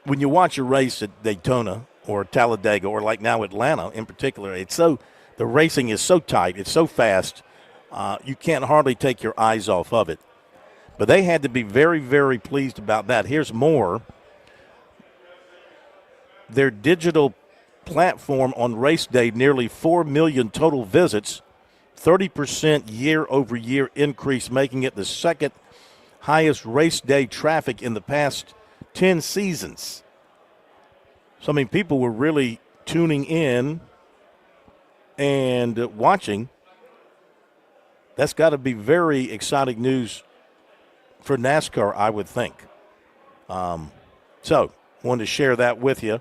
when you watch a race at Daytona or Talladega or like now Atlanta in particular, the racing is so tight, it's so fast, you can't hardly take your eyes off of it. But they had to be very, very pleased about that. Here's more. Their digital platform on race day, nearly 4 million total visits, 30% year-over-year increase, making it the second highest race day traffic in the past 10 seasons. So, I mean, people were really tuning in and watching. That's got to be very exciting news for NASCAR, I would think. So, wanted to share that with you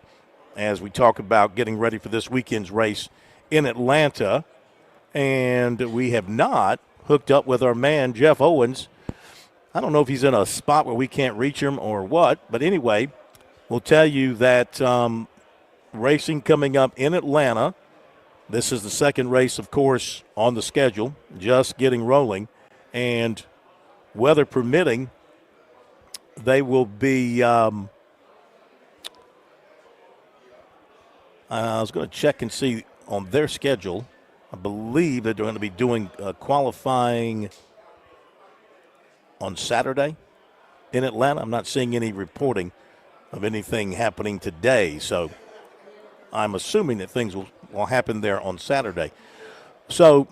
as we talk about getting ready for this weekend's race in Atlanta. And we have not hooked up with our man, Jeff Owens. I don't know if he's in a spot where we can't reach him or what, but anyway, we'll tell you that racing coming up in Atlanta. This is the second race, of course, on the schedule, just getting rolling. And weather permitting, they will be I was going to check and see on their schedule. I believe that they're going to be doing qualifying on Saturday in Atlanta. I'm not seeing any reporting of anything happening today, so I'm assuming that things will happen there on Saturday. So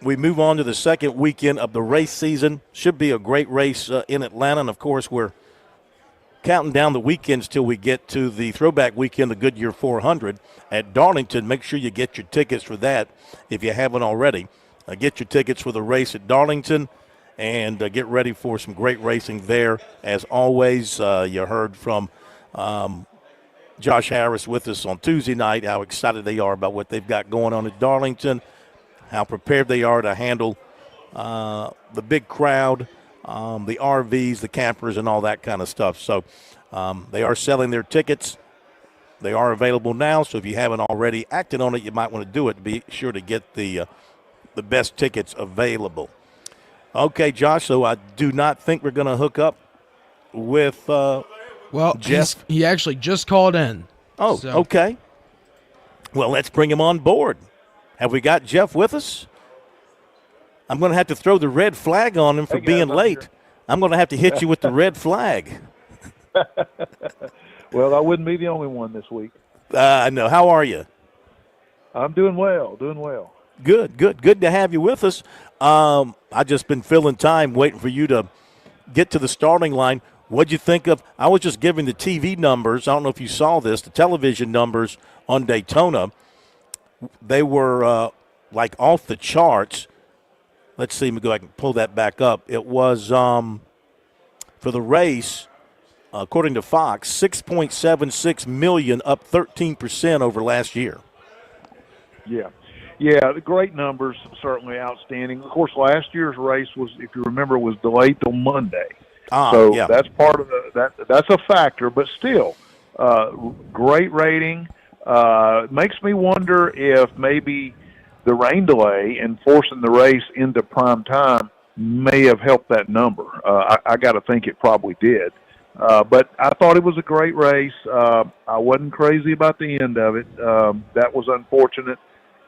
we move on to the second weekend of the race season. Should be a great race in Atlanta, and, of course, we're counting down the weekends till we get to the throwback weekend, the Goodyear 400 at Darlington. Make sure you get your tickets for that if you haven't already. Get your tickets for the race at Darlington and get ready for some great racing there. As always, you heard from Josh Harris with us on Tuesday night, how excited they are about what they've got going on at Darlington, how prepared they are to handle the big crowd, the RVs, the campers, and all that kind of stuff. So they are selling their tickets. They are available now, so if you haven't already acted on it, you might want to do it. Be sure to get the best tickets available. Okay, Josh, so I do not think we're going to hook up with Jeff. He actually just called in. Oh, so. Okay. Well, let's bring him on board. Have we got Jeff with us? I'm going to have to throw the red flag on him for being late. I'm going to have to hit you with the red flag. Well, I wouldn't be the only one this week. I know. How are you? I'm doing well, doing well. Good to have you with us. I just been filling time waiting for you to get to the starting line. What'd you think of? I was just giving the TV numbers. I don't know if you saw this, the television numbers on Daytona. They were like off the charts. Let's see, let me go back and pull that back up. It was for the race, according to Fox, 6.76 million, up 13% over last year. Yeah, the great numbers, certainly outstanding. Of course, last year's race was, if you remember, was delayed till Monday. So that's part of that's a factor, but still, great rating. Makes me wonder if maybe the rain delay and forcing the race into prime time may have helped that number. I got to think it probably did. But I thought it was a great race. I wasn't crazy about the end of it. That was unfortunate.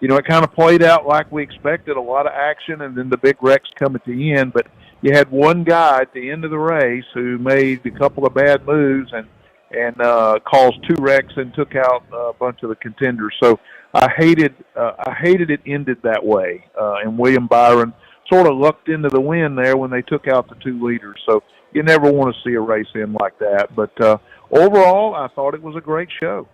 You know, it kind of played out like we expected, a lot of action, and then the big wrecks come at the end. But you had one guy at the end of the race who made a couple of bad moves and caused two wrecks and took out a bunch of the contenders. So I hated it ended that way. And William Byron sort of lucked into the win there when they took out the two leaders. So you never want to see a race end like that. But overall, I thought it was a great show.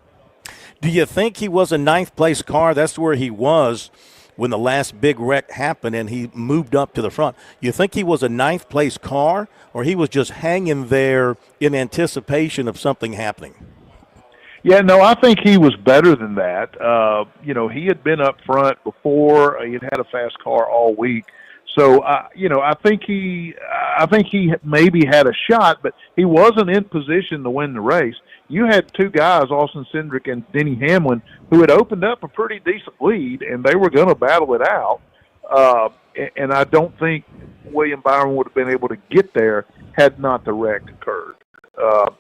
Do you think he was a ninth-place car? That's where he was when the last big wreck happened and he moved up to the front. You think he was a ninth-place car, or he was just hanging there in anticipation of something happening? Yeah, no, I think he was better than that. You know, he had been up front before. He had a fast car all week. So, you know, I think he maybe had a shot, but he wasn't in position to win the race. You had two guys, Austin Cindric and Denny Hamlin, who had opened up a pretty decent lead, and they were going to battle it out. And I don't think William Byron would have been able to get there had not the wreck occurred.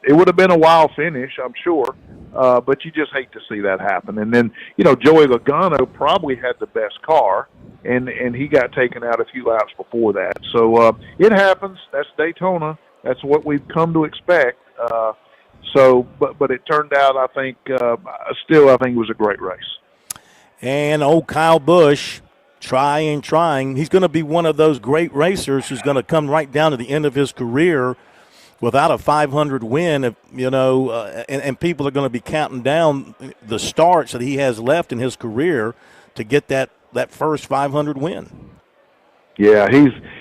It would have been a wild finish, I'm sure, but you just hate to see that happen. And then, you know, Joey Logano probably had the best car, and he got taken out a few laps before that. So it happens. That's Daytona. That's what we've come to expect. But it turned out, I think, still I think it was a great race. And old Kyle Busch, trying. He's going to be one of those great racers who's going to come right down to the end of his career without a 500 win, you know, and people are going to be counting down the starts that he has left in his career to get that first 500 win. Yeah,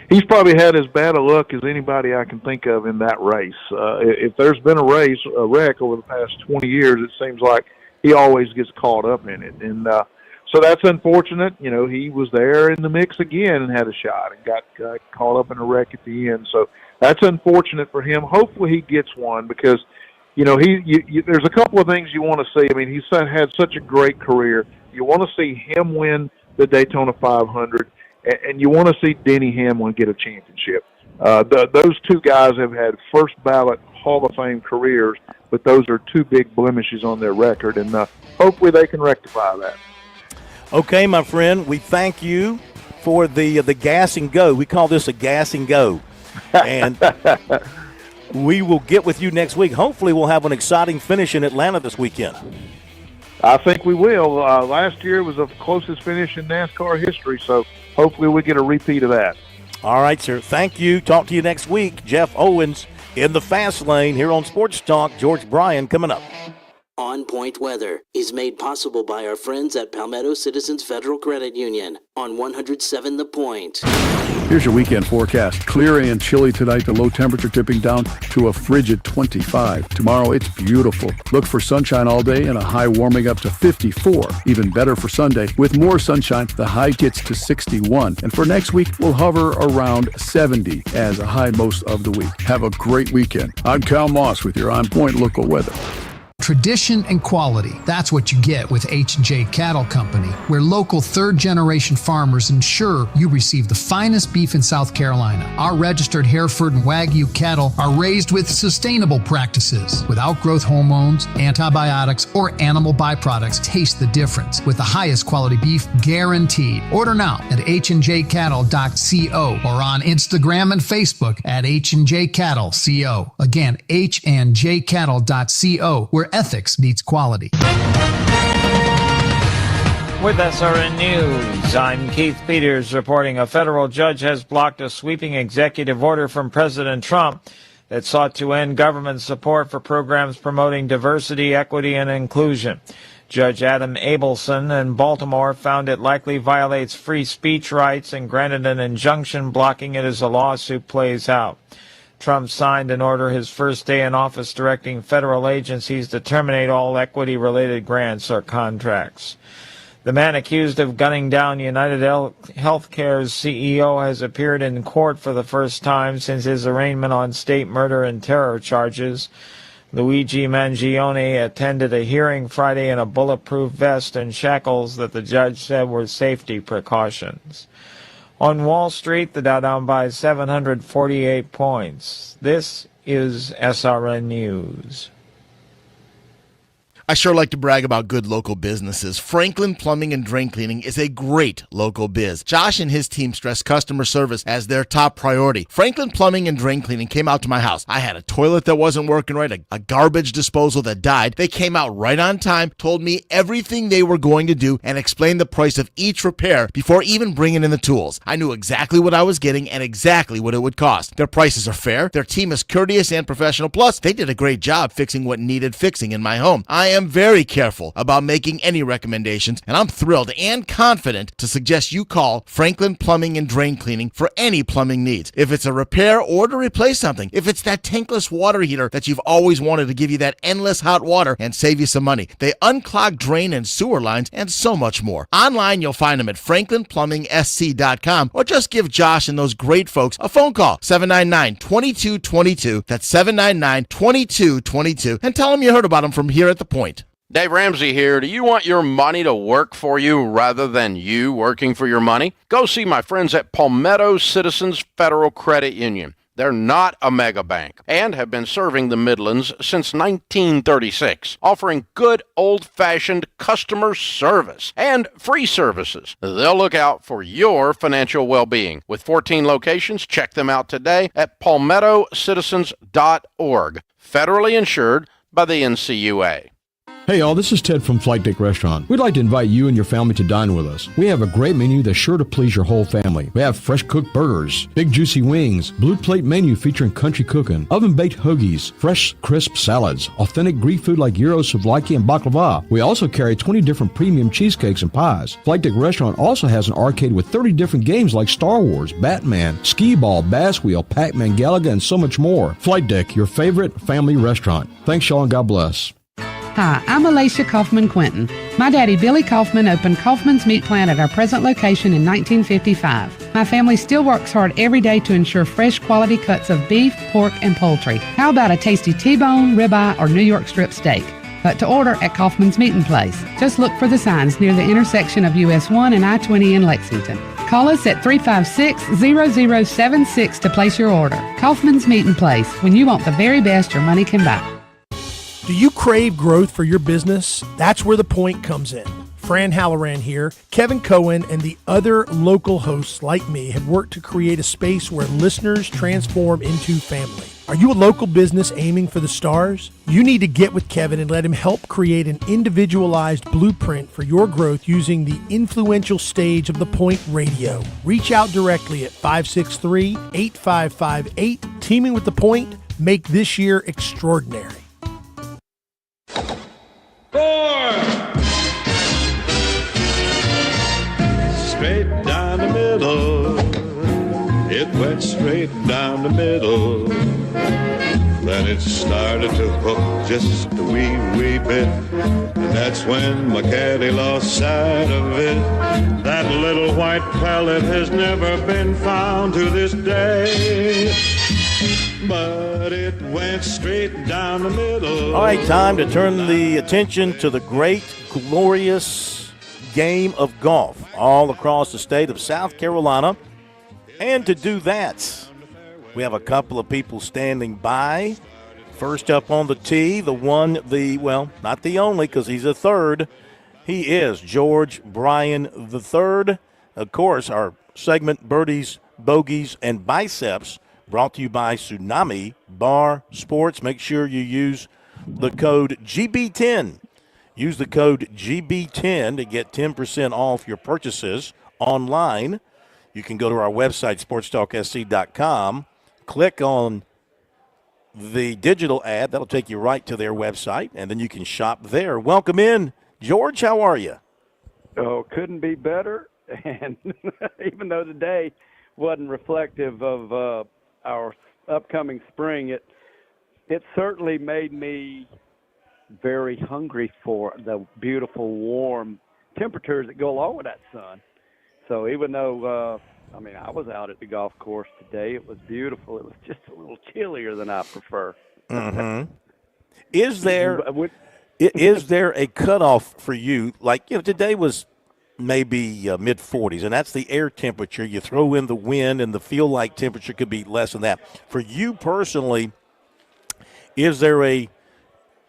he's probably had as bad a luck as anybody I can think of in that race. If there's been a wreck over the past 20 years, it seems like he always gets caught up in it. And so that's unfortunate. You know, he was there in the mix again and had a shot and got caught up in a wreck at the end. So that's unfortunate for him. Hopefully he gets one because, you know, there's a couple of things you want to see. I mean, he's had such a great career. You want to see him win the Daytona 500. And you want to see Denny Hamlin get a championship. Those two guys have had first ballot Hall of Fame careers, but those are two big blemishes on their record, and hopefully they can rectify that. Okay, my friend, we thank you for the gas and go. We call this a gas and go. And we will get with you next week. Hopefully we'll have an exciting finish in Atlanta this weekend. I think we will. Last year was the closest finish in NASCAR history, so hopefully we get a repeat of that. All right, sir. Thank you. Talk to you next week. Jeff Owens in the fast lane here on Sports Talk. George Bryan coming up. On Point Weather is made possible by our friends at Palmetto Citizens Federal Credit Union on 107 The Point. Here's your weekend forecast. Clear and chilly tonight, the low temperature tipping down to a frigid 25. Tomorrow, it's beautiful. Look for sunshine all day and a high warming up to 54. Even better for Sunday. With more sunshine, the high gets to 61. And for next week, we'll hover around 70 as a high most of the week. Have a great weekend. I'm Cal Moss with your On Point local weather. Tradition and quality. That's what you get with H&J Cattle Company, where local third-generation farmers ensure you receive the finest beef in South Carolina. Our registered Hereford and Wagyu cattle are raised with sustainable practices, without growth hormones, antibiotics, or animal byproducts. Taste the difference with the highest quality beef guaranteed. Order now at hdjcattle.co or on Instagram and Facebook at hdjcattle.co. Again, hdjcattle.co, where ethics meets quality. With SRN News, I'm Keith Peters reporting a federal judge has blocked a sweeping executive order from President Trump that sought to end government support for programs promoting diversity, equity, and inclusion. Judge Adam Abelson in Baltimore found it likely violates free speech rights and granted an injunction blocking it as the lawsuit plays out. Trump signed an order his first day in office directing federal agencies to terminate all equity-related grants or contracts. The man accused of gunning down United Healthcare's CEO has appeared in court for the first time since his arraignment on state murder and terror charges. Luigi Mangione attended a hearing Friday in a bulletproof vest and shackles that the judge said were safety precautions. On Wall Street, the Dow down by 748 points. This is SRN News. I sure like to brag about good local businesses. Franklin Plumbing and Drain Cleaning is a great local biz. Josh and his team stress customer service as their top priority. Franklin Plumbing and Drain Cleaning came out to my house. I had a toilet that wasn't working right, a garbage disposal that died. They came out right on time, told me everything they were going to do, and explained the price of each repair before even bringing in the tools. I knew exactly what I was getting and exactly what it would cost. Their prices are fair. Their team is courteous and professional. Plus, they did a great job fixing what needed fixing in my home. I am very careful about making any recommendations, and I'm thrilled and confident to suggest you call Franklin Plumbing and Drain Cleaning for any plumbing needs. If it's a repair or to replace something, if it's that tankless water heater that you've always wanted to give you that endless hot water and save you some money. They unclog drain and sewer lines and so much more. Online, you'll find them at franklinplumbing.sc.com or just give Josh and those great folks a phone call, 799-2222. That's 799-2222, and tell them you heard about them from here at The Point. Dave Ramsey here. Do you want your money to work for you rather than you working for your money? Go see my friends at Palmetto Citizens Federal Credit Union. They're not a mega bank and have been serving the Midlands since 1936, offering good old-fashioned customer service and free services. They'll look out for your financial well-being. With 14 locations, check them out today at palmettocitizens.org. Federally insured by the NCUA. Hey y'all, this is Ted from Flight Deck Restaurant. We'd like to invite you and your family to dine with us. We have a great menu that's sure to please your whole family. We have fresh cooked burgers, big juicy wings, blue plate menu featuring country cooking, oven baked hoagies, fresh crisp salads, authentic Greek food like gyros, souvlaki, and baklava. We also carry 20 different premium cheesecakes and pies. Flight Deck Restaurant also has an arcade with 30 different games like Star Wars, Batman, Skee Ball, Bass Wheel, Pac-Man, Galaga, and so much more. Flight Deck, your favorite family restaurant. Thanks y'all and God bless. Hi, I'm Alicia Kaufman Quinton. My daddy, Billy Kaufman, opened Kaufman's Meat Plant at our present location in 1955. My family still works hard every day to ensure fresh quality cuts of beef, pork, and poultry. How about a tasty T-bone, ribeye, or New York strip steak? But to order at Kaufman's Meat Place. Just look for the signs near the intersection of US 1 and I-20 in Lexington. Call us at 356-0076 to place your order. Kaufman's Meat Place, when you want the very best your money can buy. Do you crave growth for your business? That's where The Point comes in. Fran Halloran here. Kevin Cohen and the other local hosts like me have worked to create a space where listeners transform into family. Are you a local business aiming for the stars? You need to get with Kevin and let him help create an individualized blueprint for your growth using the influential stage of The Point Radio. Reach out directly at 563-8558. Teaming with The Point, make this year extraordinary. 4. Straight down the middle. It went straight down the middle. Then it started to hook just a wee bit. And that's when my caddy lost sight of it. That little white pellet has never been found to this day. But it went straight down the middle. All right, time to turn the attention to the great, glorious game of golf all across the state of South Carolina. And to do that, we have a couple of people standing by. First up on the tee, not the only, because he's a third. He is George Bryan III. Of course, our segment, Birdies, Bogeys, and Biceps, brought to you by Tsunami Bar Sports. Make sure you use the code GB10. Use the code GB10 to get 10% off your purchases online. You can go to our website, SportsTalkSC.com, click on the digital ad. That'll take you right to their website, and then you can shop there. Welcome in, George. How are you? Oh, couldn't be better. And even though today wasn't reflective of our upcoming spring, it certainly made me very hungry for the beautiful, warm temperatures that go along with that sun. So even though, I was out at the golf course today, it was beautiful. It was just a little chillier than I prefer. Mm-hmm. Is there a cutoff for you? Like, today was maybe mid-40s, and that's the air temperature. You throw in the wind, and the feel-like temperature could be less than that. For you personally, is there a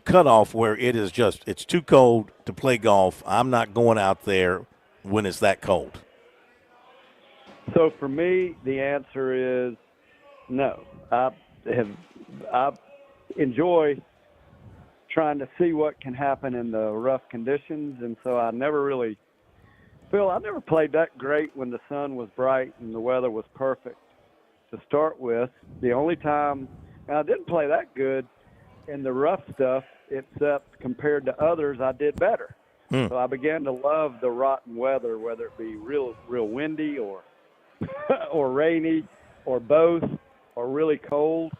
cutoff where it's too cold to play golf? I'm not going out there when it's that cold. So for me, the answer is no. I enjoy trying to see what can happen in the rough conditions, and so I never played that great when the sun was bright and the weather was perfect to start with. The only time I didn't play that good in the rough stuff, except compared to others, I did better. So I began to love the rotten weather, whether it be real windy or or rainy or both or really cold.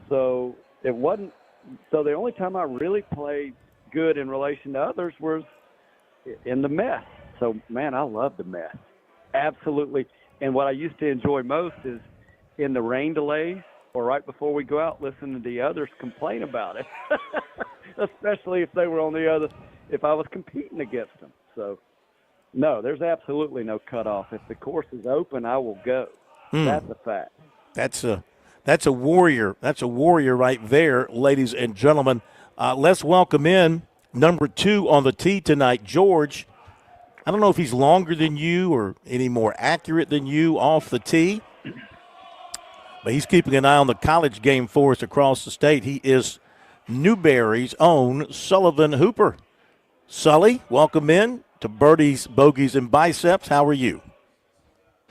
So it wasn't. So the only time I really played good in relation to others was in the mess. So, man, I love the mess. Absolutely. And what I used to enjoy most is in the rain delays or right before we go out, listening to the others complain about it, especially if they were if I was competing against them. So, no, there's absolutely no cutoff. If the course is open, I will go. That's a fact. That's a warrior. That's a warrior right there, ladies and gentlemen. Let's welcome in number 2 on the tee tonight, George. I don't know if he's longer than you or any more accurate than you off the tee, but he's keeping an eye on the college game for us across the state. He is Newberry's own Sullivan Hooper. Sully, welcome in to Birdies, Bogeys, and Biceps. How are you?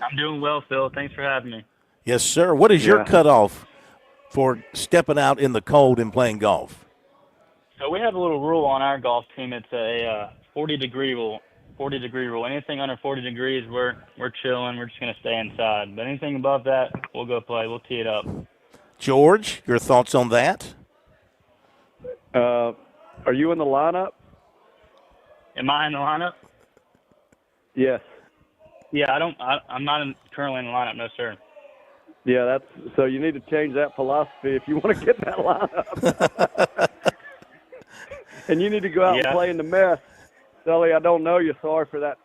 I'm doing well, Phil. Thanks for having me. Yes, sir. What is your cutoff for stepping out in the cold and playing golf? So we have a little rule on our golf team. It's a 40-degree rule. 40-degree rule. Anything under 40 degrees, we're chilling. We're just going to stay inside. But anything above that, we'll go play. We'll tee it up. George, your thoughts on that? Are you in the lineup? Am I in the lineup? Yes. Yeah, I'm not currently in the lineup, no, sir. Yeah, so you need to change that philosophy if you want to get in that lineup. And you need to go out and play in the mess. Sully, I don't know you. Sorry for that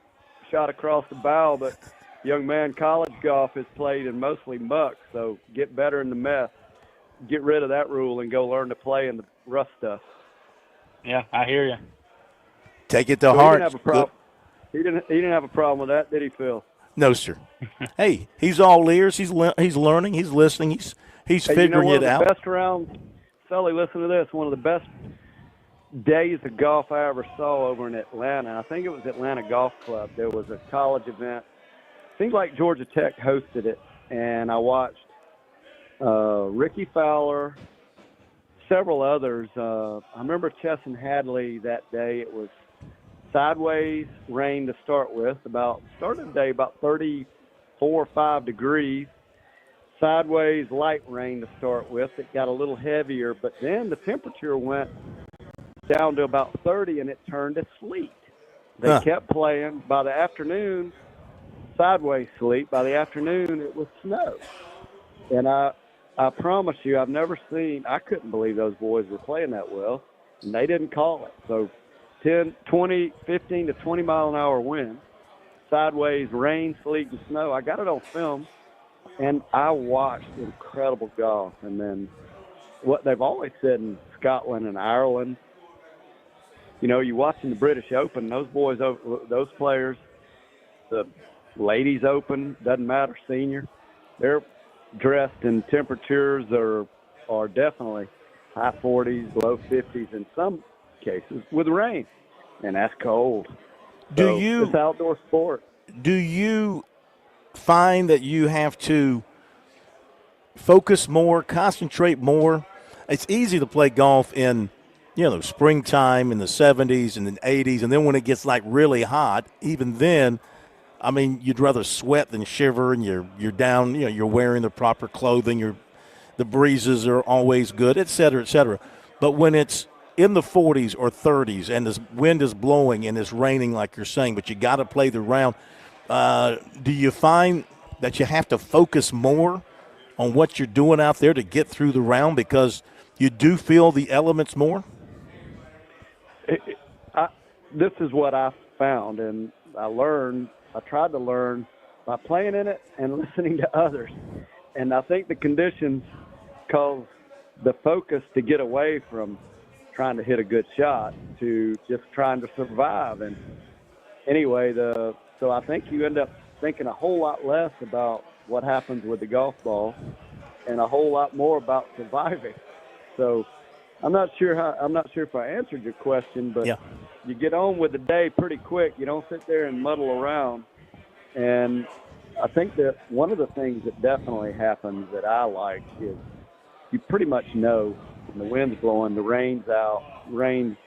shot across the bow, but young man, college golf is played in mostly muck, so get better in the mess. Get rid of that rule and go learn to play in the rough stuff. Yeah, I hear you. Take it to heart. He didn't have a problem with that, did he, Phil? No, sir. Hey, he's all ears. He's learning. He's listening. He's figuring it out. One of the best rounds, Sully, listen to this. One of the best days of golf I ever saw over in Atlanta. I think it was Atlanta Golf Club. There was a college event. Seems like Georgia Tech hosted it, and I watched Ricky Fowler, several others. I remember Chesson Hadley that day. It was sideways rain to start with. Started the day about 34 or 5 degrees. Sideways light rain to start with. It got a little heavier, but then the temperature went down to about 30, and it turned to sleet. They kept playing. By the afternoon, sideways sleet. By the afternoon, it was snow. And I promise you, I've never seen – I couldn't believe those boys were playing that well, and they didn't call it. So 15 to 20-mile-an-hour wind, sideways rain, sleet, and snow. I got it on film, and I watched incredible golf. And then what they've always said in Scotland and Ireland, you know, you watching the British Open, those boys, those players, the ladies Open, doesn't matter, senior, they're dressed in temperatures are definitely high 40s, low 50s in some cases with rain, and that's cold. It's outdoor sport. Do you find that you have to focus more, concentrate more? It's easy to play golf in, you know, springtime in the 70s and the 80s, and then when it gets like really hot, even then, I mean, you'd rather sweat than shiver, and you're down, you know, you're wearing the proper clothing, the breezes are always good, et cetera, et cetera. But when it's in the 40s or 30s and the wind is blowing and it's raining like you're saying, but you got to play the round, do you find that you have to focus more on what you're doing out there to get through the round because you do feel the elements more? This is what I found, and I tried to learn by playing in it and listening to others. And I think the conditions cause the focus to get away from trying to hit a good shot to just trying to survive. And anyway, so I think you end up thinking a whole lot less about what happens with the golf ball and a whole lot more about surviving. So I'm not sure if I answered your question, but you get on with the day pretty quick. You don't sit there and muddle around. And I think that one of the things that definitely happens that I like is you pretty much know when the wind's blowing, the rain's out, rain's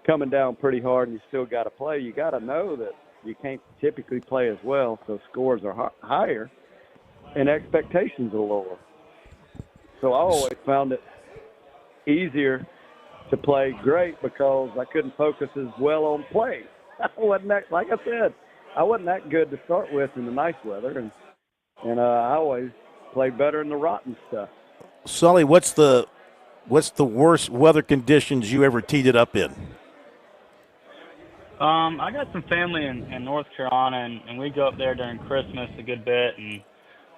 coming down pretty hard, and you still got to play. You got to know that you can't typically play as well, so scores are higher and expectations are lower. So I always found it easier to play great because I couldn't focus as well on play. I wasn't that, like I said, I wasn't that good to start with in the nice weather, and I always play better in the rotten stuff. Sully, what's the worst weather conditions you ever teed it up in? I got some family in North Carolina, and we go up there during Christmas a good bit, and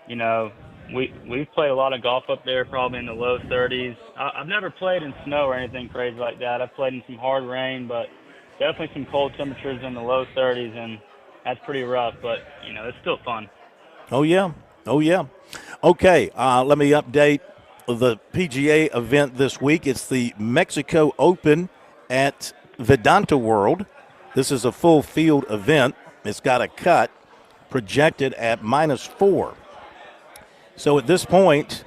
you know, we've played a lot of golf up there, probably in the low 30s. I've never played in snow or anything crazy like that. I've played in some hard rain, but definitely some cold temperatures in the low 30s, and that's pretty rough, but you know, it's still fun. Oh yeah. Okay, let me update the PGA event this week. It's the Mexico Open at Vedanta World. This is a full field event. It's got a cut projected at -4. So at this point,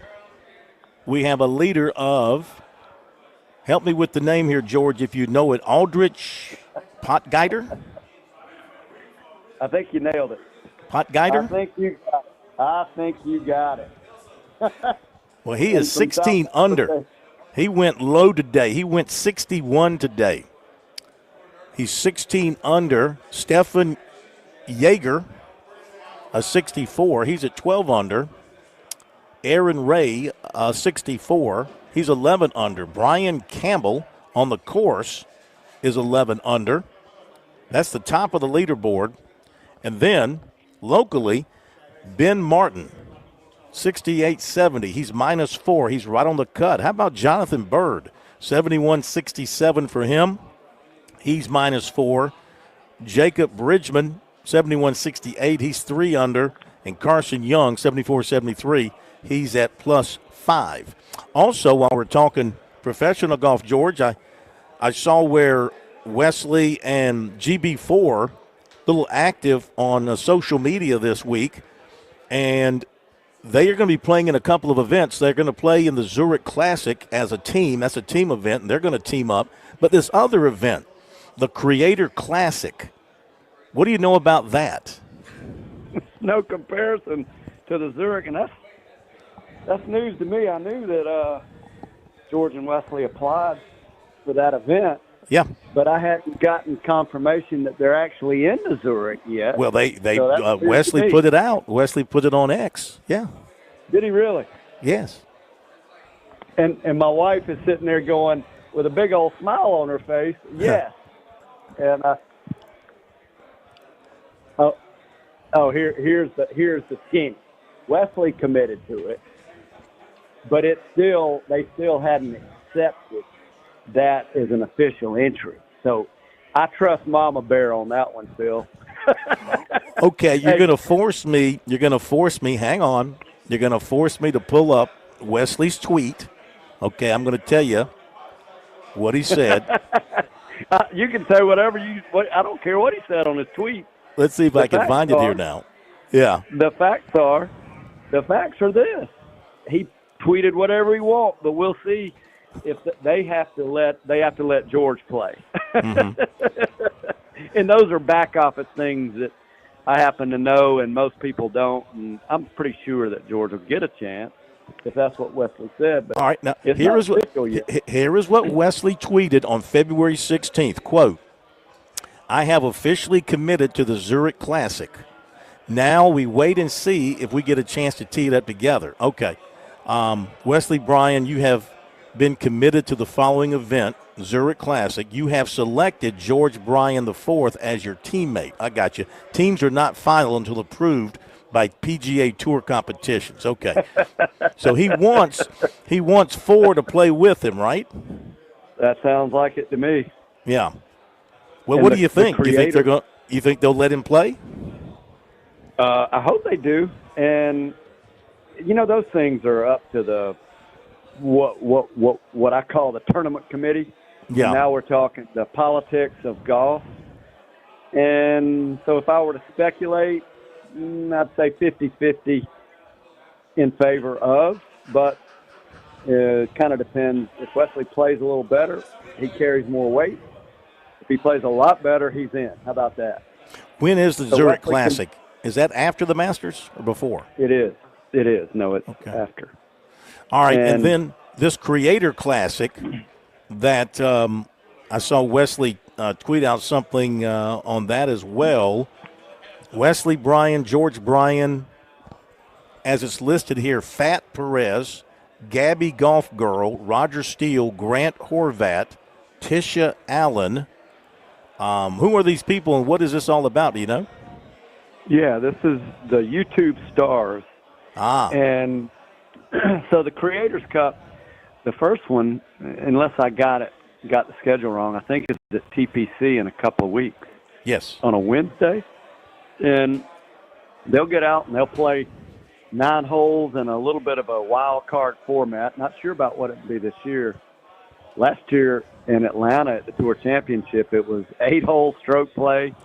we have a leader of, help me with the name here, George, if you know it, Aldrich Potgeider? I think you nailed it. Potgeider? I think you got it. Well, he is 16 under. He went low today. He went 61 today. He's 16 under. Stefan Jaeger, a 64. He's at 12 under. Aaron Ray, 64. He's 11 under. Brian Campbell on the course is 11 under. That's the top of the leaderboard. And then, locally, Ben Martin, 68-70. He's -4. He's right on the cut. How about Jonathan Bird? 71-67 for him. He's -4. Jacob Bridgman, 71-68. He's 3 under. And Carson Young, 74-73. He's at +5. Also, while we're talking professional golf, George, I saw where Wesley and GB4 a little active on social media this week, and they are going to be playing in a couple of events. They're going to play in the Zurich Classic as a team. That's a team event, and they're going to team up. But this other event, the Creator Classic, what do you know about that? No comparison to the Zurich, and that's news to me. I knew that George and Wesley applied for that event. Yeah. But I hadn't gotten confirmation that they're actually in the Zurich yet. Well, Wesley put it out. Wesley put it on X. Yeah. Did he really? Yes. And my wife is sitting there going with a big old smile on her face, yes. And here's the scheme. Wesley committed to it, but they still hadn't accepted that as an official entry. So I trust Mama Bear on that one, Phil. Okay, you're going to force me. Hang on. You're going to force me to pull up Wesley's tweet. Okay, I'm going to tell you what he said. You can say whatever I don't care what he said on his tweet. Let's see if I can find it here now. Yeah. The facts are this. He tweeted whatever he wants, but we'll see if they have to let George play. Mm-hmm. And those are back office things that I happen to know and most people don't. And I'm pretty sure that George will get a chance if that's what Wesley said. But all right, now here is what Wesley tweeted on February 16th. Quote, I have officially committed to the Zurich Classic. Now we wait and see if we get a chance to tee it up together. Okay. Wesley Bryan, you have been committed to the following event, Zurich Classic. You have selected George Bryan IV as your teammate. I got you. Teams are not final until approved by PGA Tour competitions. Okay. So he wants four to play with him, right? That sounds like it to me. Yeah. Well, what do you think? You think they'll let him play? I hope they do. And those things are up to the what I call the tournament committee. Yeah. Now we're talking the politics of golf. And so if I were to speculate, I'd say 50-50 in favor of, but it kind of depends. If Wesley plays a little better, he carries more weight. If he plays a lot better, he's in. How about that? When is the Zurich Classic? Is that after the Masters or before? It is. No, it's after. All right, and then this Creator Classic that I saw Wesley tweet out something on that as well. Wesley Bryan, George Bryan, as it's listed here, Fat Perez, Gabby Golf Girl, Roger Steele, Grant Horvat, Tisha Allen. Who are these people and what is this all about? Do you know? Yeah, this is the YouTube stars. And so the Creators Cup, the first one, unless I got the schedule wrong, I think it's at TPC in a couple of weeks. Yes. On a Wednesday. And they'll get out and they'll play 9 holes in a little bit of a wild card format. Not sure about what it would be this year. Last year in Atlanta at the Tour Championship, it was 8-hole stroke play.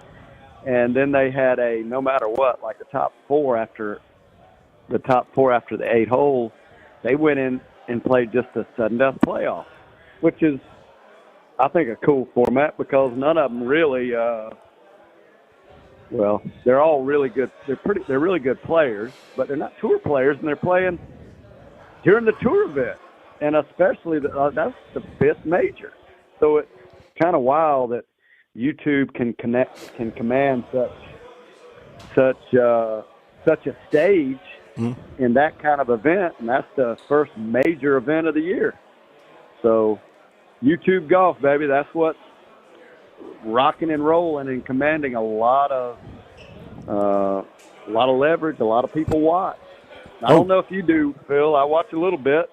And then they had a no matter what, like the top four after the 8 holes, they went in and played just a sudden death playoff, which is, I think, a cool format because none of them really, they're all really good. They're really good players, but they're not tour players, and they're playing during the tour event, and especially that's the 5th major. So it's kind of wild that YouTube can command such a stage in that kind of event, and that's the first major event of the year. So YouTube golf, baby, that's what's rocking and rolling and commanding a lot of leverage. A lot of people watch. I don't know if you do, Phil. I watch a little bit,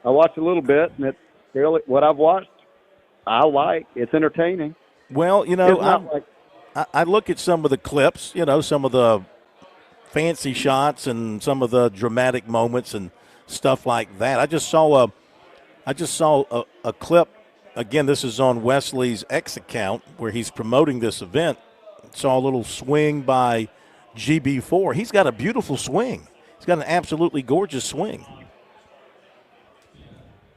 and it's really what I've watched. I like. It's entertaining. Well, I look at some of the clips, some of the fancy shots and some of the dramatic moments and stuff like that. I just saw a clip. Again, this is on Wesley's X account where he's promoting this event. Saw a little swing by GB4. He's got a beautiful swing. He's got an absolutely gorgeous swing.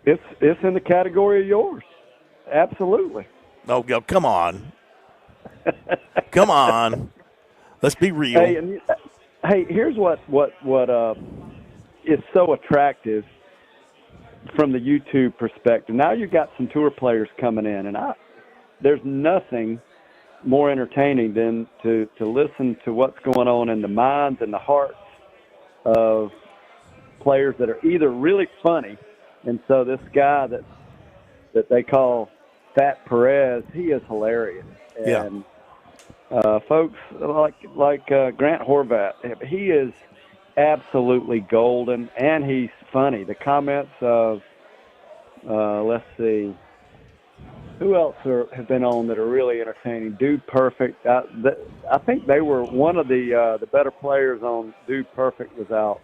It's in the category of yours. Absolutely. Oh, come on. Come on. Let's be real. Hey, here's what is so attractive from the YouTube perspective. Now you've got some tour players coming in, and there's nothing more entertaining than to listen to what's going on in the minds and the hearts of players that are either really funny, and so this guy that they call Fat Perez, he is hilarious. And folks like Grant Horvat, he is absolutely golden, and he's funny. The comments of, let's see, who else have been on that are really entertaining? Dude Perfect. I think they were one of the better players on Dude Perfect was out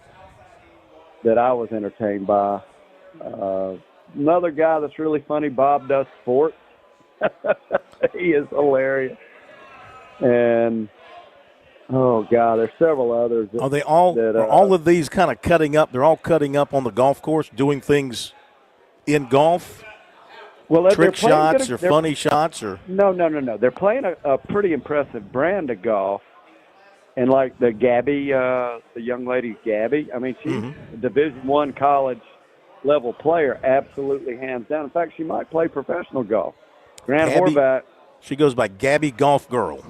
that I was entertained by. Another guy that's really funny, Bob Does Sports. He is hilarious. And oh God, there's several others. Are they all? Are all of these kind of cutting up? They're all cutting up on the golf course, doing things in golf. Well, trick shots or funny shots or no. They're playing a pretty impressive brand of golf, and like the Gabby, the young lady Gabby. I mean, she's a Division I college level player, absolutely hands down. In fact, she might play professional golf. Grant Horvat. She goes by Gabby Golf Girl.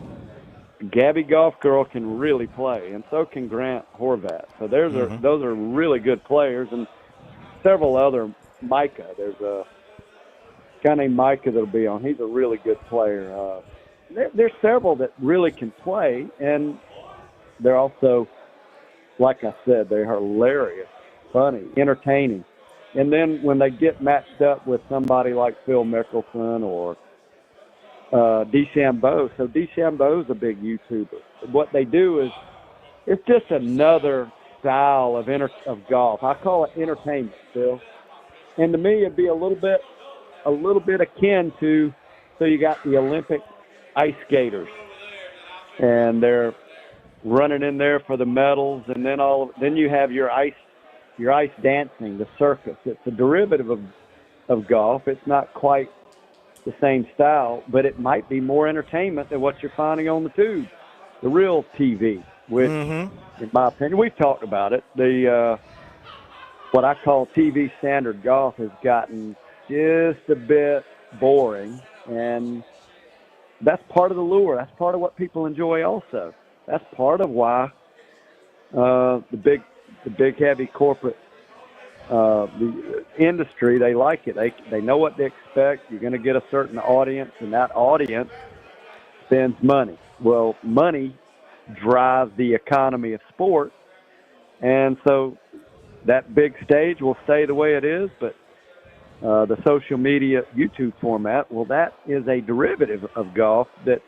Gabby Golf Girl can really play, and so can Grant Horvat. So those are really good players, and several other. Micah, there's a guy named Micah that'll be on. He's a really good player. There's several that really can play, and they're also, like I said, they're hilarious, funny, entertaining. And then when they get matched up with somebody like Phil Mickelson or DeChambeau, so DeChambeau's a big YouTuber. What they do is it's just another style of golf. I call it entertainment, Phil. And to me, it'd be a little bit akin to, so you got the Olympic ice skaters, and they're running in there for the medals, and then you have your ice dancing, the circus. It's a derivative of golf. It's not quite the same style, but it might be more entertainment than what you're finding on the tube, the real TV. Which, in my opinion, we've talked about it. The what I call TV standard golf has gotten just a bit boring, and that's part of the lure. That's part of what people enjoy also. That's part of why the big heavy corporate the industry, they like it. They know what they expect. You're going to get a certain audience, and that audience spends money. Well, money drives the economy of sport, and so that big stage will stay the way it is, but the social media YouTube format, well, that is a derivative of golf that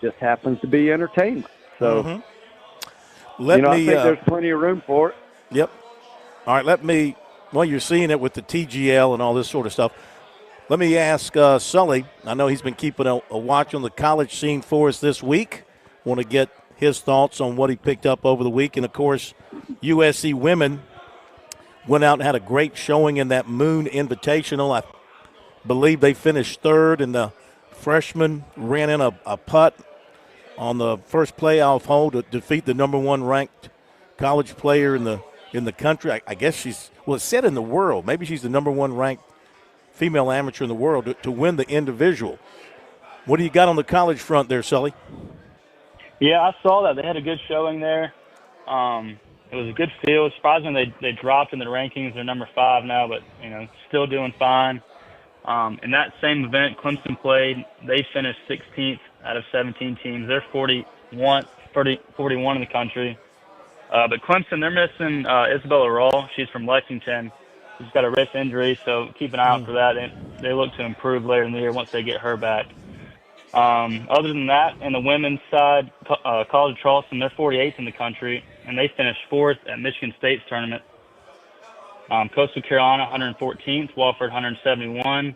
just happens to be entertainment. So, I think there's plenty of room for it. Yep. All right, you're seeing it with the TGL and all this sort of stuff. Let me ask Sully. I know he's been keeping a watch on the college scene for us this week. Want to get his thoughts on what he picked up over the week. And, of course, USC women went out and had a great showing in that Moon Invitational. I believe they finished third, and the freshman ran in a putt on the first playoff hole to defeat the number one ranked college player in the country. I guess it's said in the world. Maybe she's the number one ranked female amateur in the world to win the individual. What do you got on the college front there, Sully? Yeah, I saw that. They had a good showing there. It was a good field. Surprising they dropped in the rankings. They're number 5 now, but still doing fine. In that same event, Clemson played. They finished 16th out of 17 teams. They're 41 in the country. But Clemson, they're missing Isabella Roll. She's from Lexington. She's got a wrist injury, so keep an eye out for that. They look to improve later in the year once they get her back. Other than that, in the women's side, College of Charleston, they're 48th in the country, and they finished 4th at Michigan State's tournament. Coastal Carolina, 114th, Wofford, 171.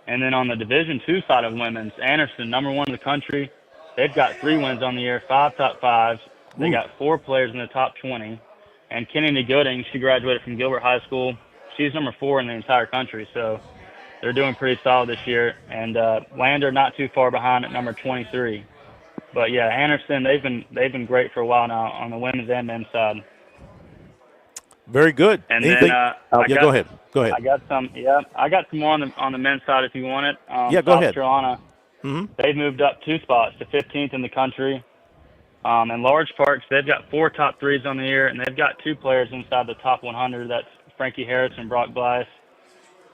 And then on the Division II side of women's, Anderson, number 1 in the country. They've got 3 wins on the year, 5 top 5s. They got 4 players in the top 20. And Kennedy Gooding, she graduated from Gilbert High School. She's number 4 in the entire country, so they're doing pretty solid this year. And Lander not too far behind at number 23. But yeah, Anderson, they've been great for a while now on the women's and men's side. Very good. And Anything? then go ahead. I got some. Yeah, I got some more on the men's side if you want it. Go ahead. South Carolina, they've moved up 2 spots to 15th in the country. In large parts, they've got 4 top 3s on the year, and they've got 2 players inside the top 100. That's Frankie Harris and Brock Blythe.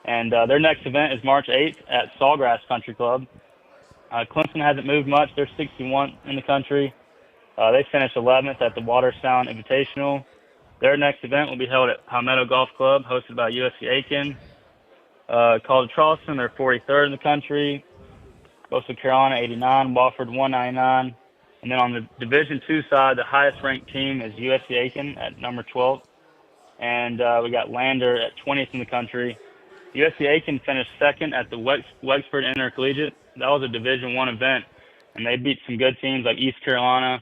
And their next event is March 8th at Sawgrass Country Club. Clemson hasn't moved much. They're 61 in the country. They finished 11th at the Watersound Invitational. Their next event will be held at Palmetto Golf Club, hosted by USC Aiken. College Charleston, they're 43rd in the country. Coastal Carolina, 89. Wofford, 199. And then on the Division II side, the highest-ranked team is USC Aiken at number 12. And we got Lander at 20th in the country. USC Aiken finished 2nd at the Wexford Intercollegiate. That was a Division I event, and they beat some good teams like East Carolina,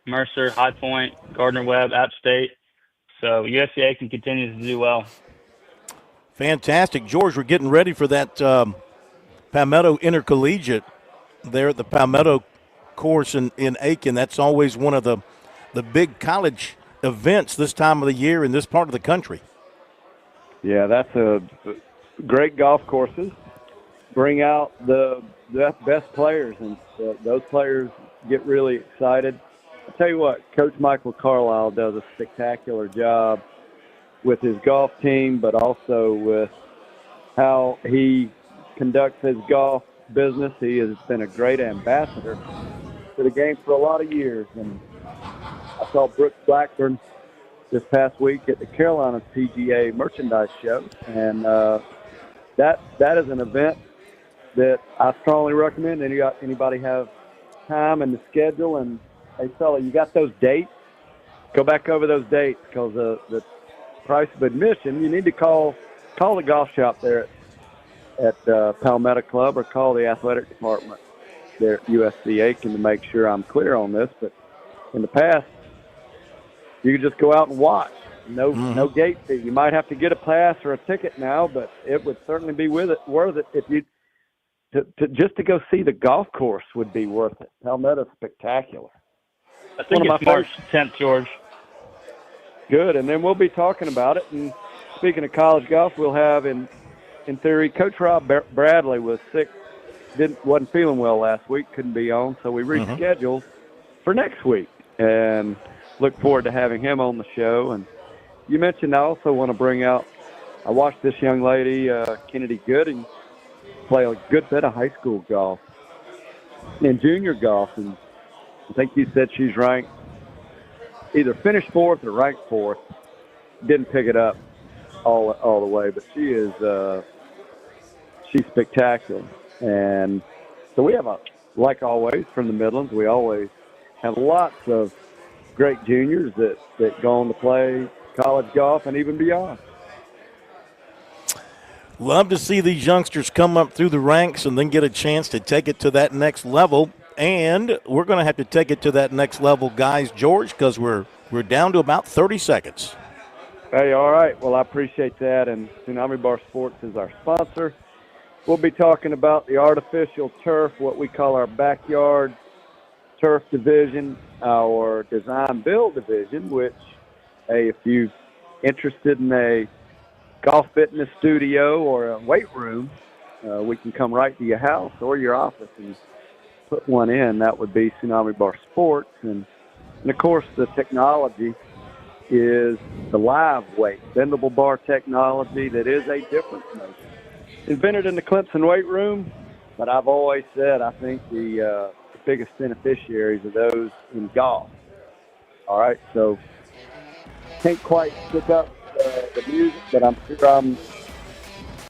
Mercer, High Point, Gardner-Webb, App State. So USC Aiken continues to do well. Fantastic. George, we're getting ready for that Palmetto Intercollegiate there at the Palmetto course in Aiken. That's always one of the big college events this time of the year in this part of the country. Yeah, that's a great golf courses. Bring out the best players, and those players get really excited. I'll tell you what, Coach Michael Carlisle does a spectacular job with his golf team, but also with how he conducts his golf business. He has been a great ambassador to the game for a lot of years. And I saw Brooks Blackburn this past week at the Carolinas PGA Merchandise Show, and that is an event that I strongly recommend. Anybody have time in the schedule? And hey, fella, you got those dates? Go back over those dates, because the price of admission, you need to call the golf shop there at Palmetto Club, or call the athletic department there at USC Aiken to make sure I'm clear on this. But in the past, you could just go out and watch. No gate fee. You might have to get a pass or a ticket now, but it would certainly be worth it if you just to go see the golf course would be worth it. Palmetto's spectacular. I think it's March 10th, George. Good, and then we'll be talking about it. And speaking of college golf, we'll have in theory, Coach Rob Bradley was sick, wasn't feeling well last week, couldn't be on, so we rescheduled for next week, and look forward to having him on the show. And you mentioned I also want to bring out, I watched this young lady, Kennedy Gooding, play a good bit of high school golf and junior golf, and I think you said she's ranked, either finished 4th or ranked 4th. Didn't pick it up all the way, but she's spectacular. And so we have, like always, from the Midlands, we always have lots of great juniors that go on to play college golf and even beyond. Love to see these youngsters come up through the ranks and then get a chance to take it to that next level. And we're going to have to take it to that next level, guys, George, because we're down to about 30 seconds. Hey, all right. Well, I appreciate that. And Tsunami Bar Sports is our sponsor. We'll be talking about the artificial turf, what we call our backyard turf division, our design build division, which, hey, if you're interested in a golf fitness studio or a weight room, we can come right to your house or your office and put one in. That would be Tsunami Bar Sports. And of course, the technology is the live weight, bendable bar technology that is a difference maker. Invented in the Clemson weight room, but I've always said I think the biggest beneficiaries are those in golf. All right, so can't quite pick up the music, but I'm sure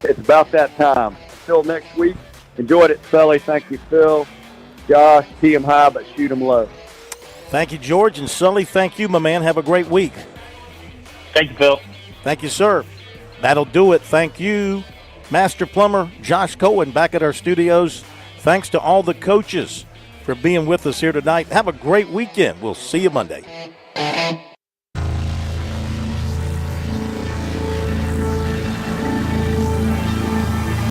it's about that time. Until next week, enjoyed it, Sully. Thank you, Phil. Josh, tee 'em high, but shoot 'em low. Thank you, George. And Sully, thank you, my man. Have a great week. Thank you, Phil. Thank you, sir. That'll do it. Thank you, Master Plumber Josh Cohen, back at our studios. Thanks to all the coaches for being with us here tonight. Have a great weekend. We'll see you Monday.